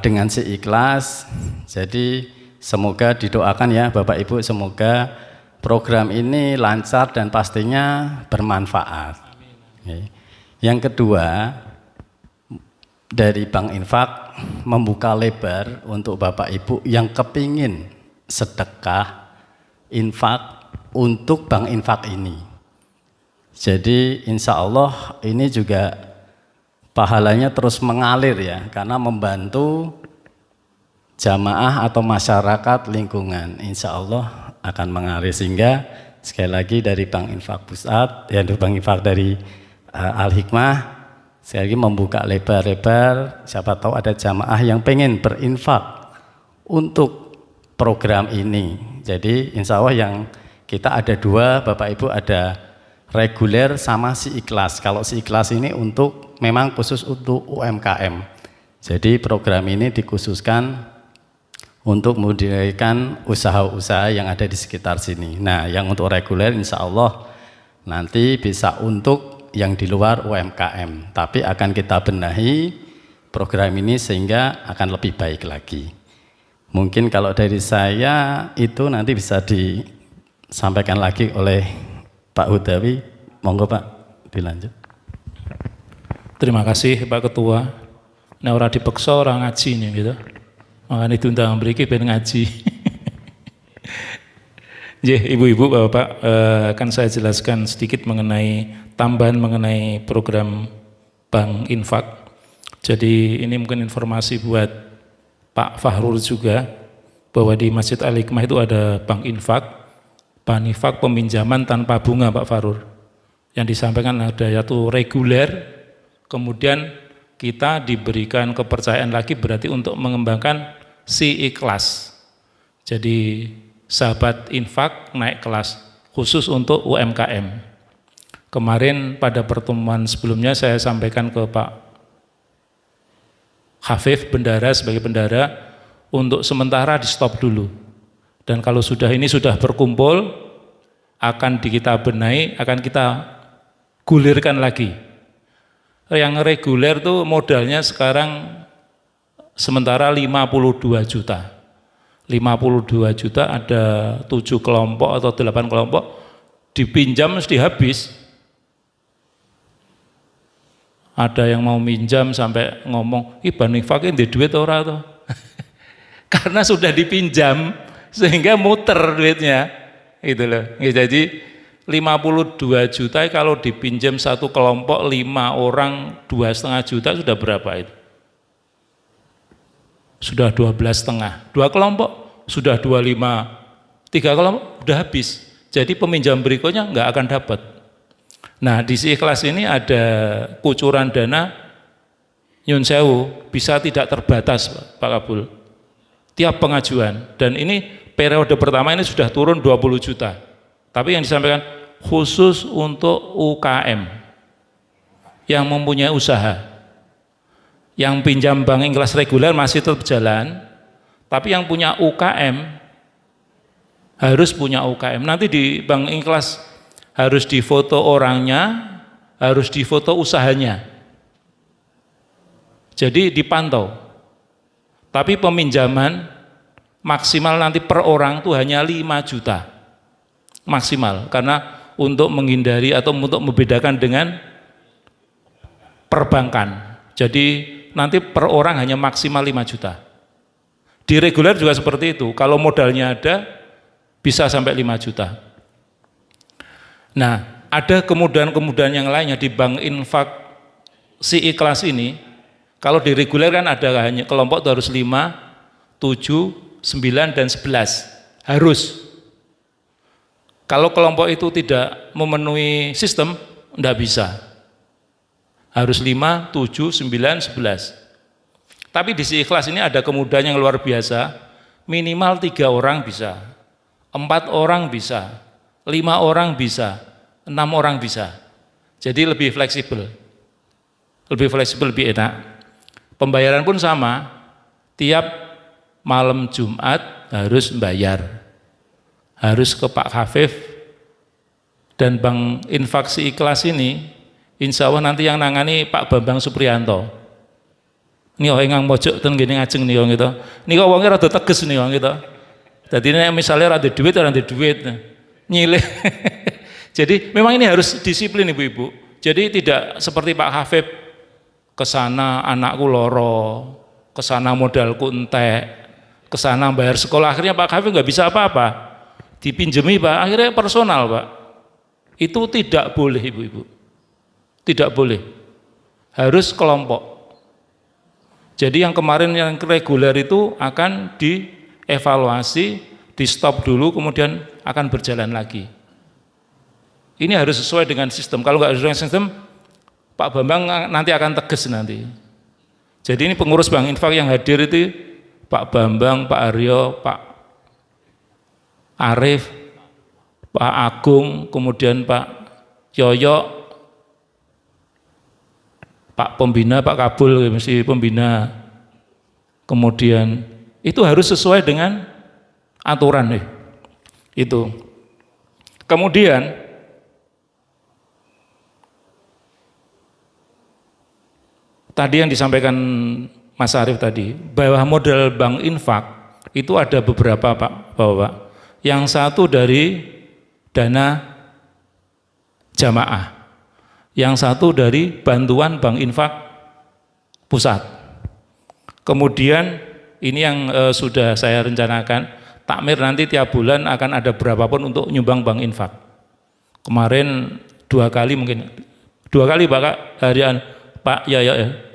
dengan si ikhlas, jadi semoga didoakan ya Bapak Ibu, semoga program ini lancar dan pastinya bermanfaat. Yang kedua, dari Bank Infak membuka lebar untuk Bapak Ibu yang kepingin sedekah infak untuk Bank Infak ini. Jadi insya Allah ini juga pahalanya terus mengalir ya, karena membantu jamaah atau masyarakat lingkungan, insya Allah akan mengalir. Sehingga sekali lagi dari Bank Infak Pusat, ya Bank Infak dari Al-Hikmah, sekali lagi membuka lebar-lebar, siapa tahu ada jamaah yang pengen berinfak untuk program ini. Jadi insya Allah yang kita ada 2 Bapak Ibu, ada reguler sama si ikhlas. Kalau si ikhlas ini untuk memang khusus untuk UMKM. Jadi program ini dikhususkan untuk mendirikan usaha-usaha yang ada di sekitar sini. Nah, yang untuk reguler insya Allah nanti bisa untuk yang di luar UMKM. Tapi akan kita benahi program ini sehingga akan lebih baik lagi. Mungkin kalau dari saya itu nanti bisa disampaikan lagi oleh Pak Hudawi. Monggo Pak, dilanjut. Terima kasih Pak Ketua. Nah, orang dipeksa orang ngaji nih gitu. Makanya diundang mriki ben ngaji. Nggih, Ibu-ibu, Bapak, akan saya jelaskan sedikit mengenai tambahan mengenai program Bank Infak. Jadi ini mungkin informasi buat Pak Fahrul juga, bahwa di Masjid Al-Hikmah itu ada Bank Infak. Bank Infak peminjaman tanpa bunga Pak Fahrul. Yang disampaikan ada yaitu reguler, kemudian kita diberikan kepercayaan lagi berarti untuk mengembangkan si ikhlas. Jadi sahabat infak naik kelas khusus untuk UMKM. Kemarin pada pertemuan sebelumnya saya sampaikan ke Pak Hafif Bendara sebagai bendara untuk sementara di stop dulu. Dan kalau ini sudah berkumpul, akan kita benahi, akan kita gulirkan lagi. Yang reguler tuh modalnya sekarang sementara 52 juta. 52 juta ada 7 kelompok atau 8 kelompok, dipinjam mesti habis. Ada yang mau minjam sampai ngomong, ih Bank Infak ini duit ora toh? Karena sudah dipinjam sehingga muter duitnya. Itu loh. Jadi 52 juta kalau dipinjam satu kelompok 5 orang 2,5 juta sudah berapa itu? Sudah 12,5. 2 kelompok sudah 25. 3 kelompok sudah habis. Jadi peminjam berikutnya nggak akan dapat. Nah di Si-Ikhlas ini ada kucuran dana nyun sewu, bisa tidak terbatas Pak Kabul, tiap pengajuan. Dan ini periode pertama ini sudah turun 20 juta. Tapi yang disampaikan khusus untuk UKM yang mempunyai usaha. Yang pinjam Bank Ikhlas reguler masih tetap jalan, tapi yang punya UKM harus punya UKM. Nanti di Bank Ikhlas harus difoto orangnya, harus difoto usahanya. Jadi dipantau. Tapi peminjaman maksimal nanti per orang itu hanya 5 juta. Maksimal, karena untuk menghindari atau untuk membedakan dengan perbankan. Jadi nanti per orang hanya maksimal 5 juta. Di reguler juga seperti itu. Kalau modalnya ada, bisa sampai 5 juta. Nah, ada kemudahan-kemudahan yang lainnya di Bank Infak Si-Ikhlas ini. Kalau di reguler kan ada hanya kelompok itu harus 5, 7, 9, dan 11. Harus. Kalau kelompok itu tidak memenuhi sistem, tidak bisa. Harus 5, 7, 9, 11. Tapi di Si-Ikhlas ini ada kemudahan yang luar biasa. Minimal 3 orang bisa, 4 orang bisa, 5 orang bisa, 6 orang bisa. Jadi lebih fleksibel. Lebih fleksibel, lebih enak. Pembayaran pun sama. Tiap malam Jumat harus membayar. Harus ke Pak Hafif. Dan Bank Infak Si-Ikhlas ini, insya Allah nanti yang nangani Pak Bambang Supriyanto. Ini orang yang mojok ten gini ngajeng nih orang itu. Ini kok orangnya rada tegas nih orang itu. Jadi ini misalnya rada duit, nyilih. Jadi memang ini harus disiplin ibu-ibu. Jadi tidak seperti Pak Hafib, kesana anakku loro, kesana modalku entek, kesana bayar sekolah, akhirnya Pak Hafib nggak bisa apa-apa. Dipinjemi Pak, akhirnya personal Pak. Itu tidak boleh ibu-ibu. Tidak boleh. Harus kelompok. Jadi yang kemarin yang reguler itu akan dievaluasi, di stop dulu, kemudian akan berjalan lagi. Ini harus sesuai dengan sistem. Kalau nggak sesuai dengan sistem, Pak Bambang nanti akan tegas nanti. Jadi ini pengurus Bank Infak yang hadir itu Pak Bambang, Pak Aryo, Pak Arif, Pak Agung, kemudian Pak Yoyo, Pak Pembina, Pak Kabul, mesti pembina. Kemudian itu harus sesuai dengan aturan nih. Itu. Kemudian tadi yang disampaikan Mas Arief tadi, bahwa modal Bank Infak itu ada beberapa Pak, Bapak. Yang satu dari dana jamaah, yang satu dari bantuan Bank Infak pusat. Kemudian ini yang sudah saya rencanakan, takmir nanti tiap bulan akan ada berapapun untuk nyumbang Bank Infak. Kemarin 2 kali mungkin, 2 kali Pak harian Pak ya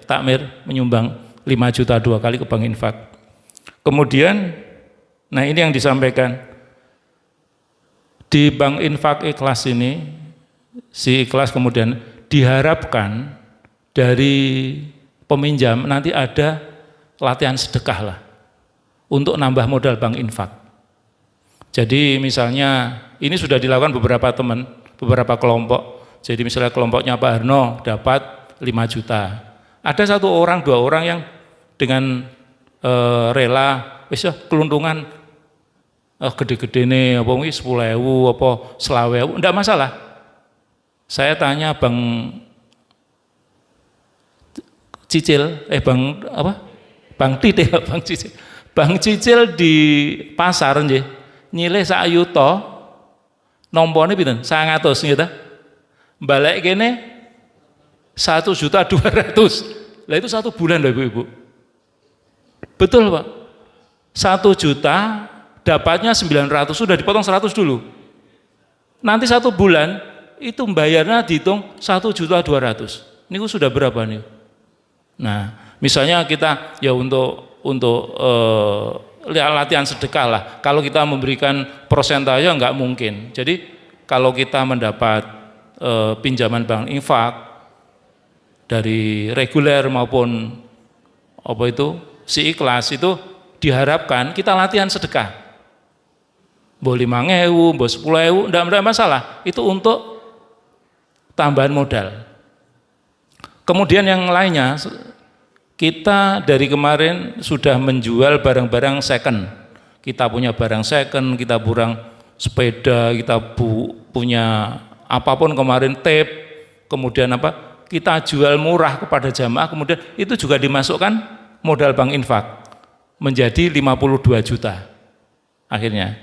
takmir menyumbang 5 juta 2 kali ke Bank Infak. Kemudian, nah ini yang disampaikan di Bank Infak Ikhlas ini, Si-Ikhlas kemudian diharapkan dari peminjam nanti ada latihan sedekah lah untuk nambah modal Bank Infak. Jadi misalnya ini sudah dilakukan beberapa teman, beberapa kelompok. Jadi misalnya kelompoknya Pak Harno dapat 5 juta. Ada 1 orang, 2 orang yang dengan rela, bisa keluntungan gede-gede nih, apa mungkin 10.000, apa 20.000, enggak masalah. Saya tanya Bang Cicil, Bang apa? Bang Tit ya, Bang Cicil. Bank cicil di pasar nggih nyilih sak yuta nompone pinten 100 nggih ta. Balik kene 1.200.000. Lah itu 1 bulan loh Ibu-ibu. Betul Pak. 1 juta dapatnya 900 sudah dipotong 100 dulu. Nanti 1 bulan itu bayarnya dihitung 1.200.000. Ini sudah berapa nih? Nah, misalnya kita ya untuk latihan sedekah lah. Kalau kita memberikan persentase enggak mungkin. Jadi kalau kita mendapat pinjaman bank infak dari reguler maupun apa itu si ikhlas itu diharapkan kita latihan sedekah. Mbok 5.000, mbok 10.000, enggak masalah. Itu untuk tambahan modal. Kemudian yang lainnya, kita dari kemarin sudah menjual barang-barang second. Kita punya barang second, kita burang sepeda, kita punya apapun kemarin tape, kemudian apa? Kita jual murah kepada jamaah, kemudian itu juga dimasukkan modal bank infak menjadi 52 juta akhirnya.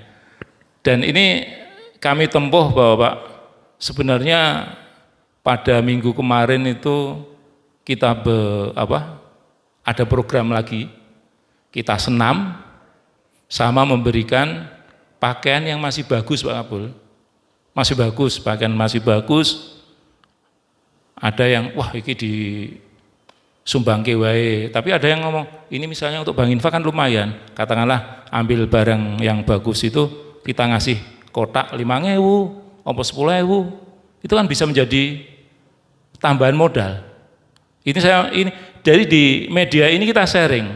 Dan ini kami tempuh bahwa Pak, sebenarnya pada minggu kemarin itu kita ada program lagi, kita senam sama memberikan pakaian yang masih bagus Pak Abul, masih bagus, pakaian masih bagus. Ada yang wah ini di sumbangke wae, tapi ada yang ngomong ini misalnya untuk bank infak kan lumayan, katakanlah ambil barang yang bagus itu kita ngasih kotak 5.000 apa 10.000, itu kan bisa menjadi tambahan modal. Ini dari di media ini kita sharing.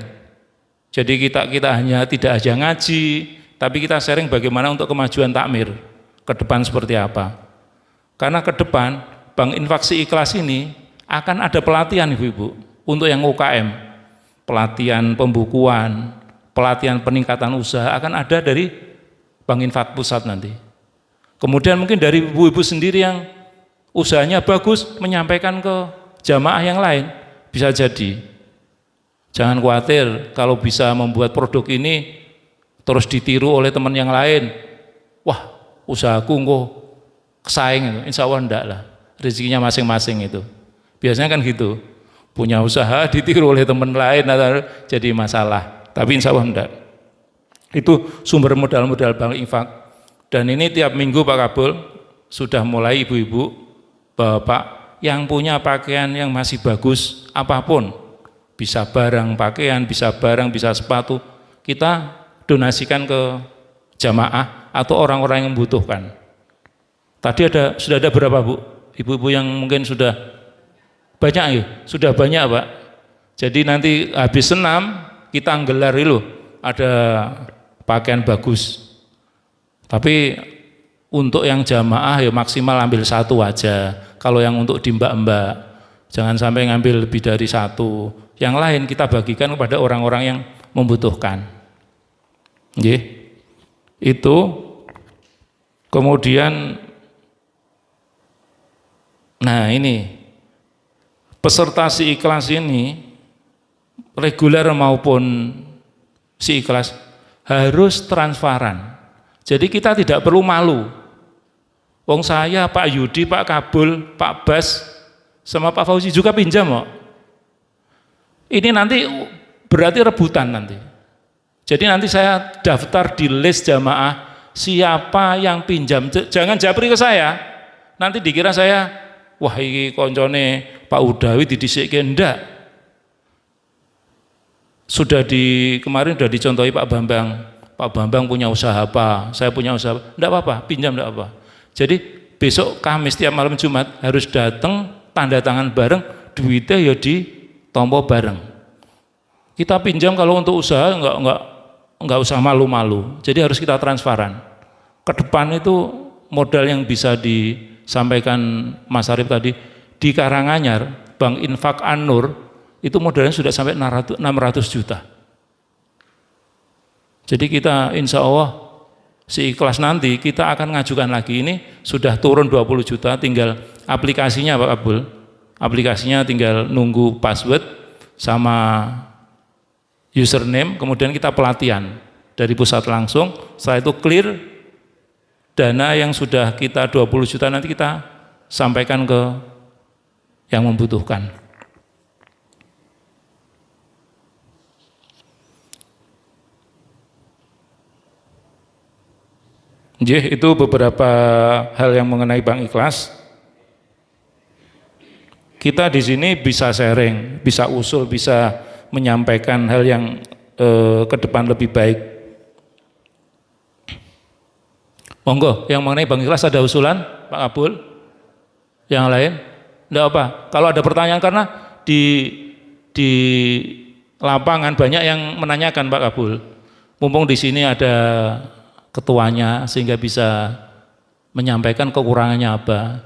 Jadi kita hanya tidak aja ngaji, tapi kita sharing bagaimana untuk kemajuan takmir ke depan seperti apa. Karena ke depan Bank Infak Si Ikhlas ini akan ada pelatihan Ibu-ibu untuk yang UKM, pelatihan pembukuan, pelatihan peningkatan usaha akan ada dari Bank Infak Pusat nanti. Kemudian mungkin dari ibu-ibu sendiri yang usahanya bagus menyampaikan ke jamaah yang lain, bisa jadi. Jangan khawatir kalau bisa membuat produk ini terus ditiru oleh teman yang lain. Wah, usahaku kok kesaing, insya Allah enggak lah. Rezekinya masing-masing itu. Biasanya kan gitu. Punya usaha ditiru oleh teman lain atau jadi masalah. Tapi insya Allah enggak. Itu sumber modal-modal bank infak. Dan ini tiap minggu Pak Kabul sudah mulai ibu-ibu, bapak yang punya pakaian yang masih bagus apapun, bisa barang pakaian, bisa barang, bisa sepatu, kita donasikan ke jamaah atau orang-orang yang membutuhkan. Tadi sudah ada berapa Bu? Ibu-ibu yang mungkin sudah banyak ya? Sudah banyak Pak. Jadi nanti habis senam kita nggelar dulu ada pakaian bagus. Tapi untuk yang jamaah ya maksimal ambil 1 aja. Kalau yang untuk di mbak-mbak jangan sampai ngambil lebih dari 1. Yang lain kita bagikan kepada orang-orang yang membutuhkan. Nggih. Itu kemudian nah ini peserta Si Ikhlas ini reguler maupun Si Ikhlas harus transparan. Jadi kita tidak perlu malu. Wong saya, Pak Yudi, Pak Kabul, Pak Bas, sama Pak Fauzi juga pinjam kok. Ini nanti berarti rebutan nanti. Jadi nanti saya daftar di list jamaah siapa yang pinjam. Jangan japri ke saya. Nanti dikira saya, wah ini koncone Pak Udawi didisikke, ndak. Kemarin sudah dicontohi Pak Bambang. Pak Bambang punya usaha apa, saya punya usaha apa, enggak apa-apa, pinjam enggak apa. Jadi besok Kamis tiap malam Jumat harus datang, tanda tangan bareng, duitnya ya ditompo bareng. Kita pinjam kalau untuk usaha enggak usah malu-malu. Jadi harus kita transparan. Ke depan itu modal yang bisa disampaikan Mas Arif tadi di Karanganyar, Bank Infak An-Nur itu modalnya sudah sampai 600 juta. Jadi kita insya Allah Si Ikhlas nanti kita akan ngajukan lagi, ini sudah turun 20 juta, tinggal aplikasinya Pak Abdul, aplikasinya tinggal nunggu password sama username, kemudian kita pelatihan dari pusat langsung. Setelah itu clear, dana yang sudah kita 20 juta nanti kita sampaikan ke yang membutuhkan. Itu beberapa hal yang mengenai Bank Ikhlas. Kita di sini bisa sharing, bisa usul, bisa menyampaikan hal yang ke depan lebih baik. Monggo, yang mengenai Bank Ikhlas ada usulan, Pak Abul? Yang lain? Enggak apa. Kalau ada pertanyaan, karena di lapangan banyak yang menanyakan Pak Abul. Mumpung di sini ada ketuanya sehingga bisa menyampaikan kekurangannya apa.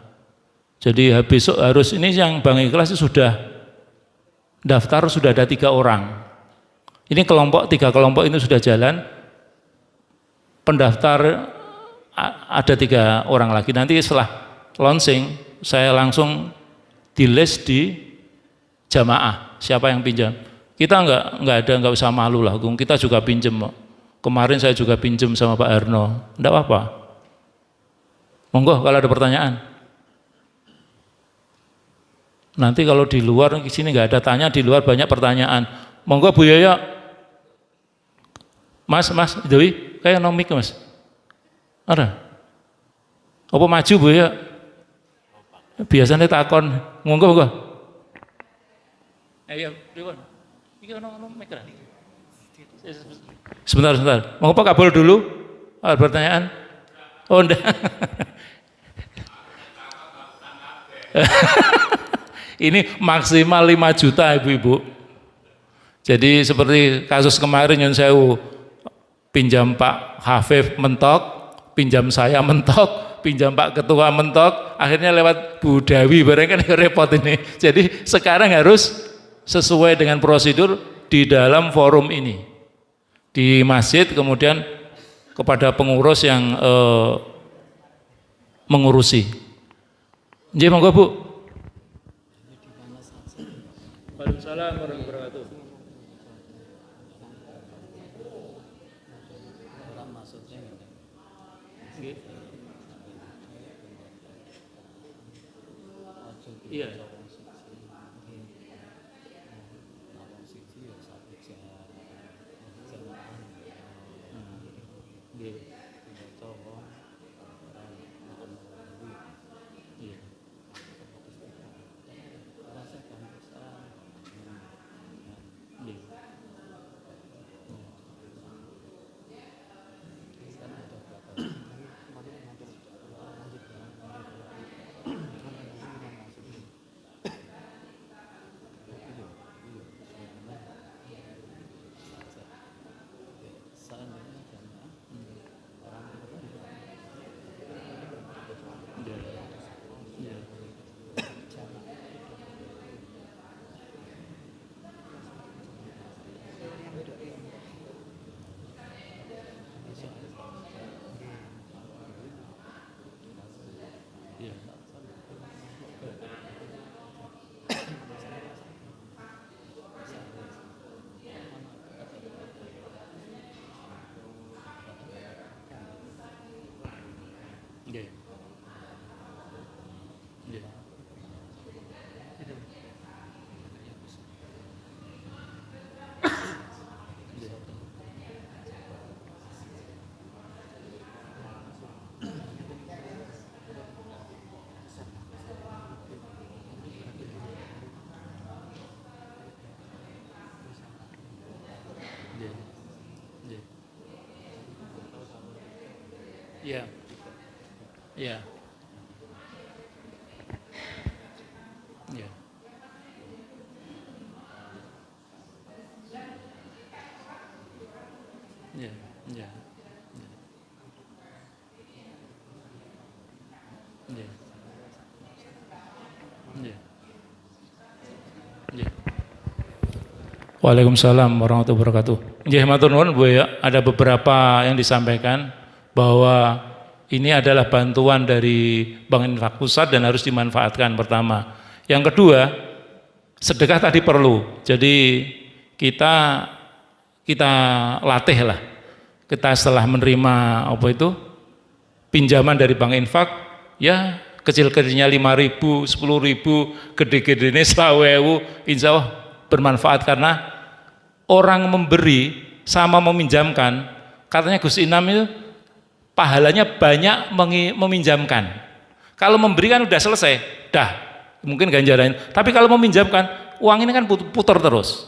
Jadi besok harus ini yang Bank Ikhlas sudah daftar, sudah ada 3 orang. Ini kelompok 3 kelompok ini sudah jalan. Pendaftar ada 3 orang lagi. Nanti setelah launching saya langsung di list di jamaah siapa yang pinjam. Kita nggak usah malu lah. Kita juga pinjam. Kemarin saya juga pinjam sama Pak Arno. Enggak apa-apa. Monggo kalau ada pertanyaan. Nanti kalau di luar di sini nggak ada tanya, di luar banyak pertanyaan. Monggo Bu Yoyo. Mas Dewi, kayak nomik Mas. Ada. Apa maju Bu Yoyo? Biasanya takon. Monggo. Ayo, Dewan. Iki ono mikro. Sebentar. Mau Pak Kabul dulu? Ada pertanyaan? Oh enggak. Ini maksimal 5 juta Ibu-ibu. Jadi seperti kasus kemarin yang saya pinjam Pak Hafif mentok, pinjam saya mentok, pinjam Pak Ketua mentok, akhirnya lewat Bu Dawi, barang kan repot ini. Jadi sekarang harus sesuai dengan prosedur di dalam forum ini. Di masjid, kemudian kepada pengurus yang mengurusi. Jadi monggo Bu. Waalaikumsalam warahmatullahi wabarakatuh. Iya. Iya. Iya. Iya. Iya. Iya. Iya. Iya. Iya. Waalaikumsalam warahmatullahi wabarakatuh. Nggih matur nuwun Bu ya, ada beberapa yang disampaikan bahwa ini adalah bantuan dari Bank Infak Pusat dan harus dimanfaatkan pertama. Yang kedua, sedekah tadi perlu. Jadi kita kita latih lah. Kita setelah menerima apa itu pinjaman dari bank infak, ya kecil-kecilnya 5.000, 10.000, gede-gedenya 20.000, insya Allah bermanfaat karena orang memberi sama meminjamkan, katanya Gus Inam itu pahalanya banyak meminjamkan. Kalau memberi kan udah selesai, dah mungkin ganjaran. Tapi kalau meminjamkan, uang ini kan putar terus.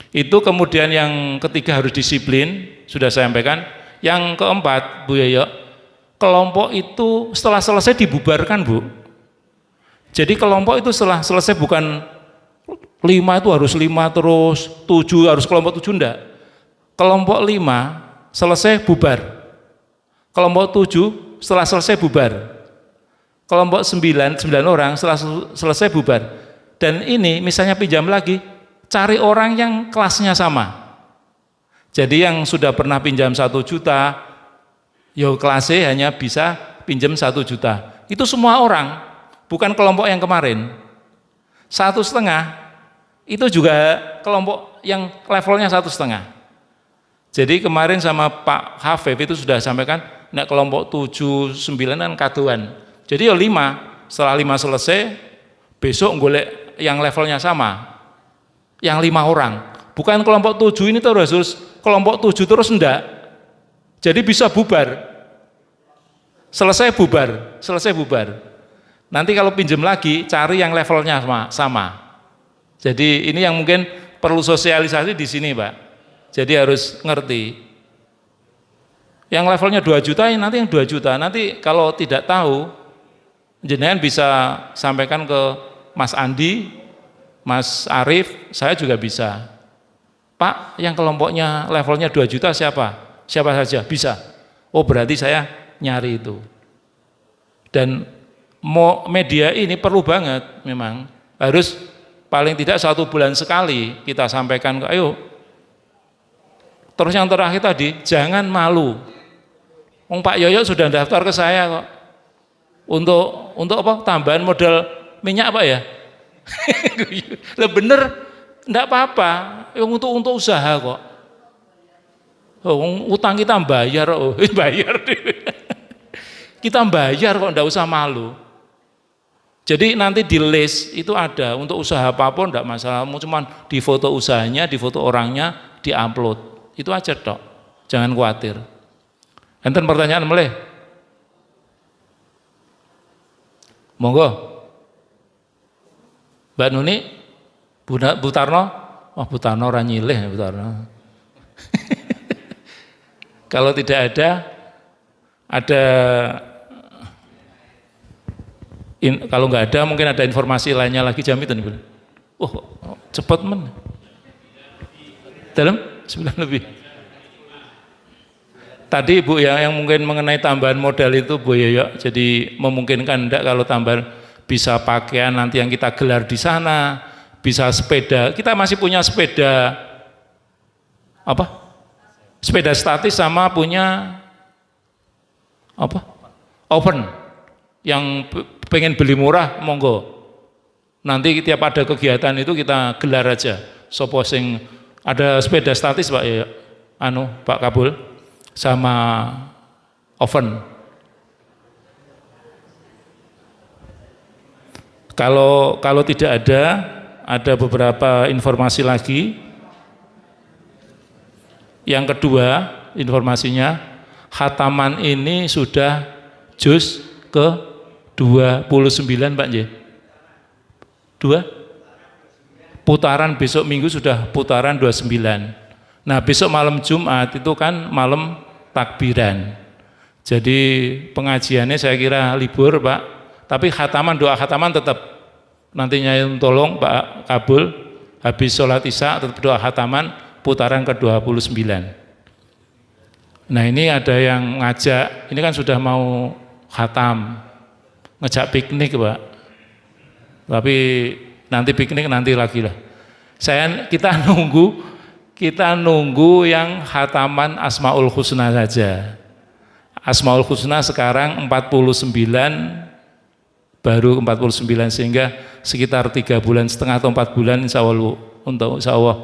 Itu kemudian yang ketiga harus disiplin, sudah saya sampaikan. Yang keempat, Bu Yoyo, kelompok itu setelah selesai dibubarkan, Bu. Jadi kelompok itu setelah selesai bukan 5 itu harus 5 terus, 7 harus kelompok 7, enggak. Kelompok 5 selesai bubar. Kelompok 7 setelah selesai bubar. Kelompok 9 orang setelah selesai bubar. Dan ini misalnya pinjam lagi, cari orang yang kelasnya sama. Jadi yang sudah pernah pinjam 1 juta, ya kelasnya hanya bisa pinjam 1 juta. Itu semua orang, bukan kelompok yang kemarin. 1,5 itu juga kelompok yang levelnya 1,5. Jadi kemarin sama Pak Hafif itu sudah sampaikan, nek kelompok 7, 9 kan kaduan. Jadi ya 5, setelah 5 selesai, besok golek yang levelnya sama. Yang 5 orang, bukan kelompok 7 ini terus kelompok 7 terus enggak. Jadi bisa bubar. Selesai bubar. Nanti kalau pinjam lagi cari yang levelnya sama. Jadi ini yang mungkin perlu sosialisasi di sini, Pak. Jadi harus ngerti. Yang levelnya 2 juta nanti yang 2 juta. Nanti kalau tidak tahu, jenengan bisa sampaikan ke Mas Andi, Mas Arif, saya juga bisa. Pak, yang kelompoknya levelnya 2 juta siapa? Siapa saja? Bisa. Oh, berarti saya nyari itu. Dan media ini perlu banget memang. Harus paling tidak 1 bulan sekali kita sampaikan, ayo. Terus yang terakhir tadi, jangan malu. Pak Yoyo sudah daftar ke saya kok. Untuk apa? Tambahan modal minyak, Pak ya? Lah bener, enggak apa-apa, untuk usaha kok. Utang kita bayar, bayar. Kita bayar kok, enggak usah malu. Jadi nanti di list itu ada untuk usaha apapun enggak masalah, cuma di foto usahanya, di foto orangnya, di upload. Itu aja tok. Jangan khawatir. Enten pertanyaan mulai. Monggo. Mbak Nuni, Bu Tarno, Bu Tarno ora nyilih Bu Tarno. Kalau tidak ada kalau nggak ada mungkin ada informasi lainnya lagi jam itu nih. Cepat men. Dalam 9 lebih. Tadi Bu ya yang mungkin mengenai tambahan modal itu Bu Yoyo, jadi memungkinkan enggak kalau tambahan bisa pakaian nanti yang kita gelar di sana, bisa sepeda. Kita masih punya sepeda apa? Sepeda statis sama punya apa? Open. Yang pengen beli murah monggo. Nanti tiap ada kegiatan itu kita gelar aja. Sopo sing ada sepeda statis Pak ya, Pak Kabul sama oven. Kalau tidak ada beberapa informasi lagi. Yang kedua, informasinya khataman ini sudah juz ke 29 Pak J. 2 putaran besok minggu sudah putaran 29. Nah, besok malam Jumat itu kan malam takbiran. Jadi pengajiannya saya kira libur, Pak. Tapi khataman, doa khataman tetap nantinya tolong Pak Kabul habis sholat isya tetap doa khataman putaran ke-29. Nah ini ada yang ngajak, ini kan sudah mau khatam, ngejak piknik Pak. Tapi nanti piknik nanti lagi lah. Kita nunggu yang khataman Asmaul Husna saja. Asmaul Husna sekarang 49, baru 49 sehingga sekitar 3,5 bulan atau 4 bulan insya Allah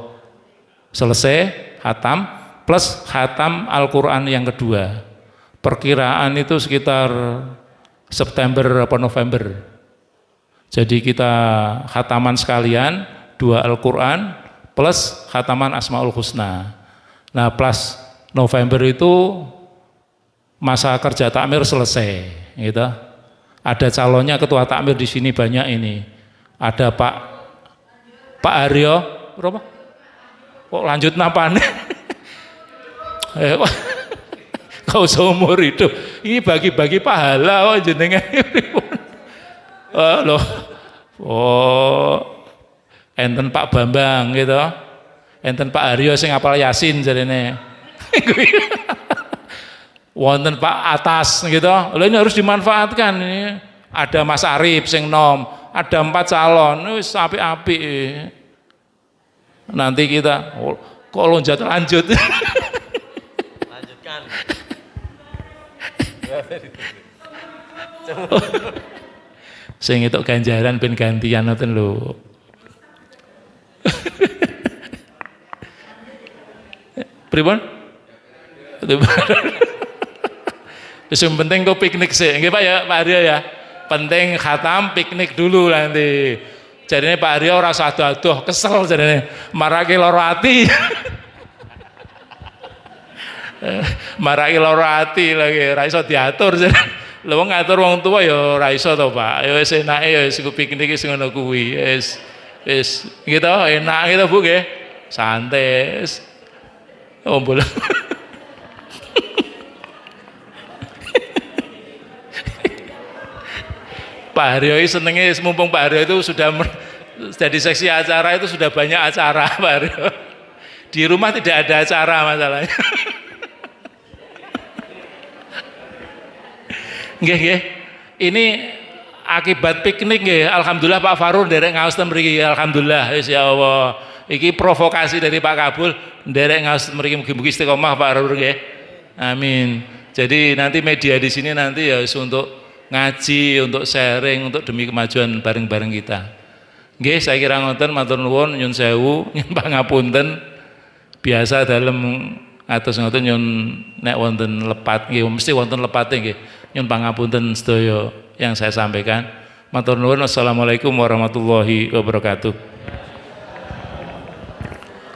selesai khatam plus khatam Al-Quran yang kedua. Perkiraan itu sekitar September atau November. Jadi kita khataman sekalian 2 Al-Quran plus khataman Asmaul Husna. Nah plus November itu masa kerja takmir selesai, gitu. Ada calonnya ketua takmir di sini banyak ini. Ada Pak Aryo, berapa? Kok lanjut napane? Kau seumur hidup. Ini bagi-bagi pahala kok jenengan. Loh. Oh. Enten Pak Bambang gitu. Enten Pak Aryo sing apal Yasin jarene. Wonten Pak Atas gitu. Loh ini harus dimanfaatkan ini. Ada Mas Arif sing nom, ada 4 calon. Wis apik-apik. Nanti kita kok lonjat lanjut. Lanjutkan. Sing itu ganjaran ben gantian ngoten lho. Pripun? Yang penting kok piknik sih, nggih Pak ya, Pak Aryo ya. Penting khatam piknik dulu nanti. Jadinya Pak Aryo ora usah adoh-adoh, kesel jadinya. Marake loro ati. Marake loro ati lagi, ra iso diatur. Lha wong ngatur wong tua ya ora iso to, Pak. Ya wis enake ya wis piknik wis ngono kuwi. Wis gitu enak gitu Bu nggih. Santai. Oh boleh. Pak Haryo senengnya mumpung Pak Haryo itu sudah jadi seksi acara itu sudah banyak acara Pak Haryo. Di rumah tidak ada acara masalahnya. Nggih. Ini akibat piknik nggih. Alhamdulillah Pak Farur nderek ngaos ten mriki. Alhamdulillah wis ya Allah. Iki provokasi dari Pak Kabul nderek ngaos mriki mugi-mugi istiqomah Pak Farur nggih. Amin. Jadi nanti media di sini nanti ya untuk ngaji, untuk sharing, untuk demi kemajuan bareng-bareng kita. Nggih, saya kira ngoten, matur nuwun, nyun sewu, nyun pangapunten. Biasa dalem atus ngoten nyun nek wonten lepat nggih, mesti wonten lepate nggih. Nyun pangapunten sedaya yang saya sampaikan. Matur nuwun. Assalamualaikum warahmatullahi wabarakatuh.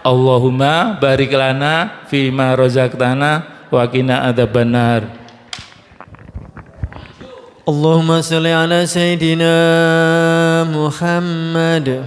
Allahumma barik lana fima razaqtana wa qina adzabannar. Allahumma salli ala Sayyidina Muhammad.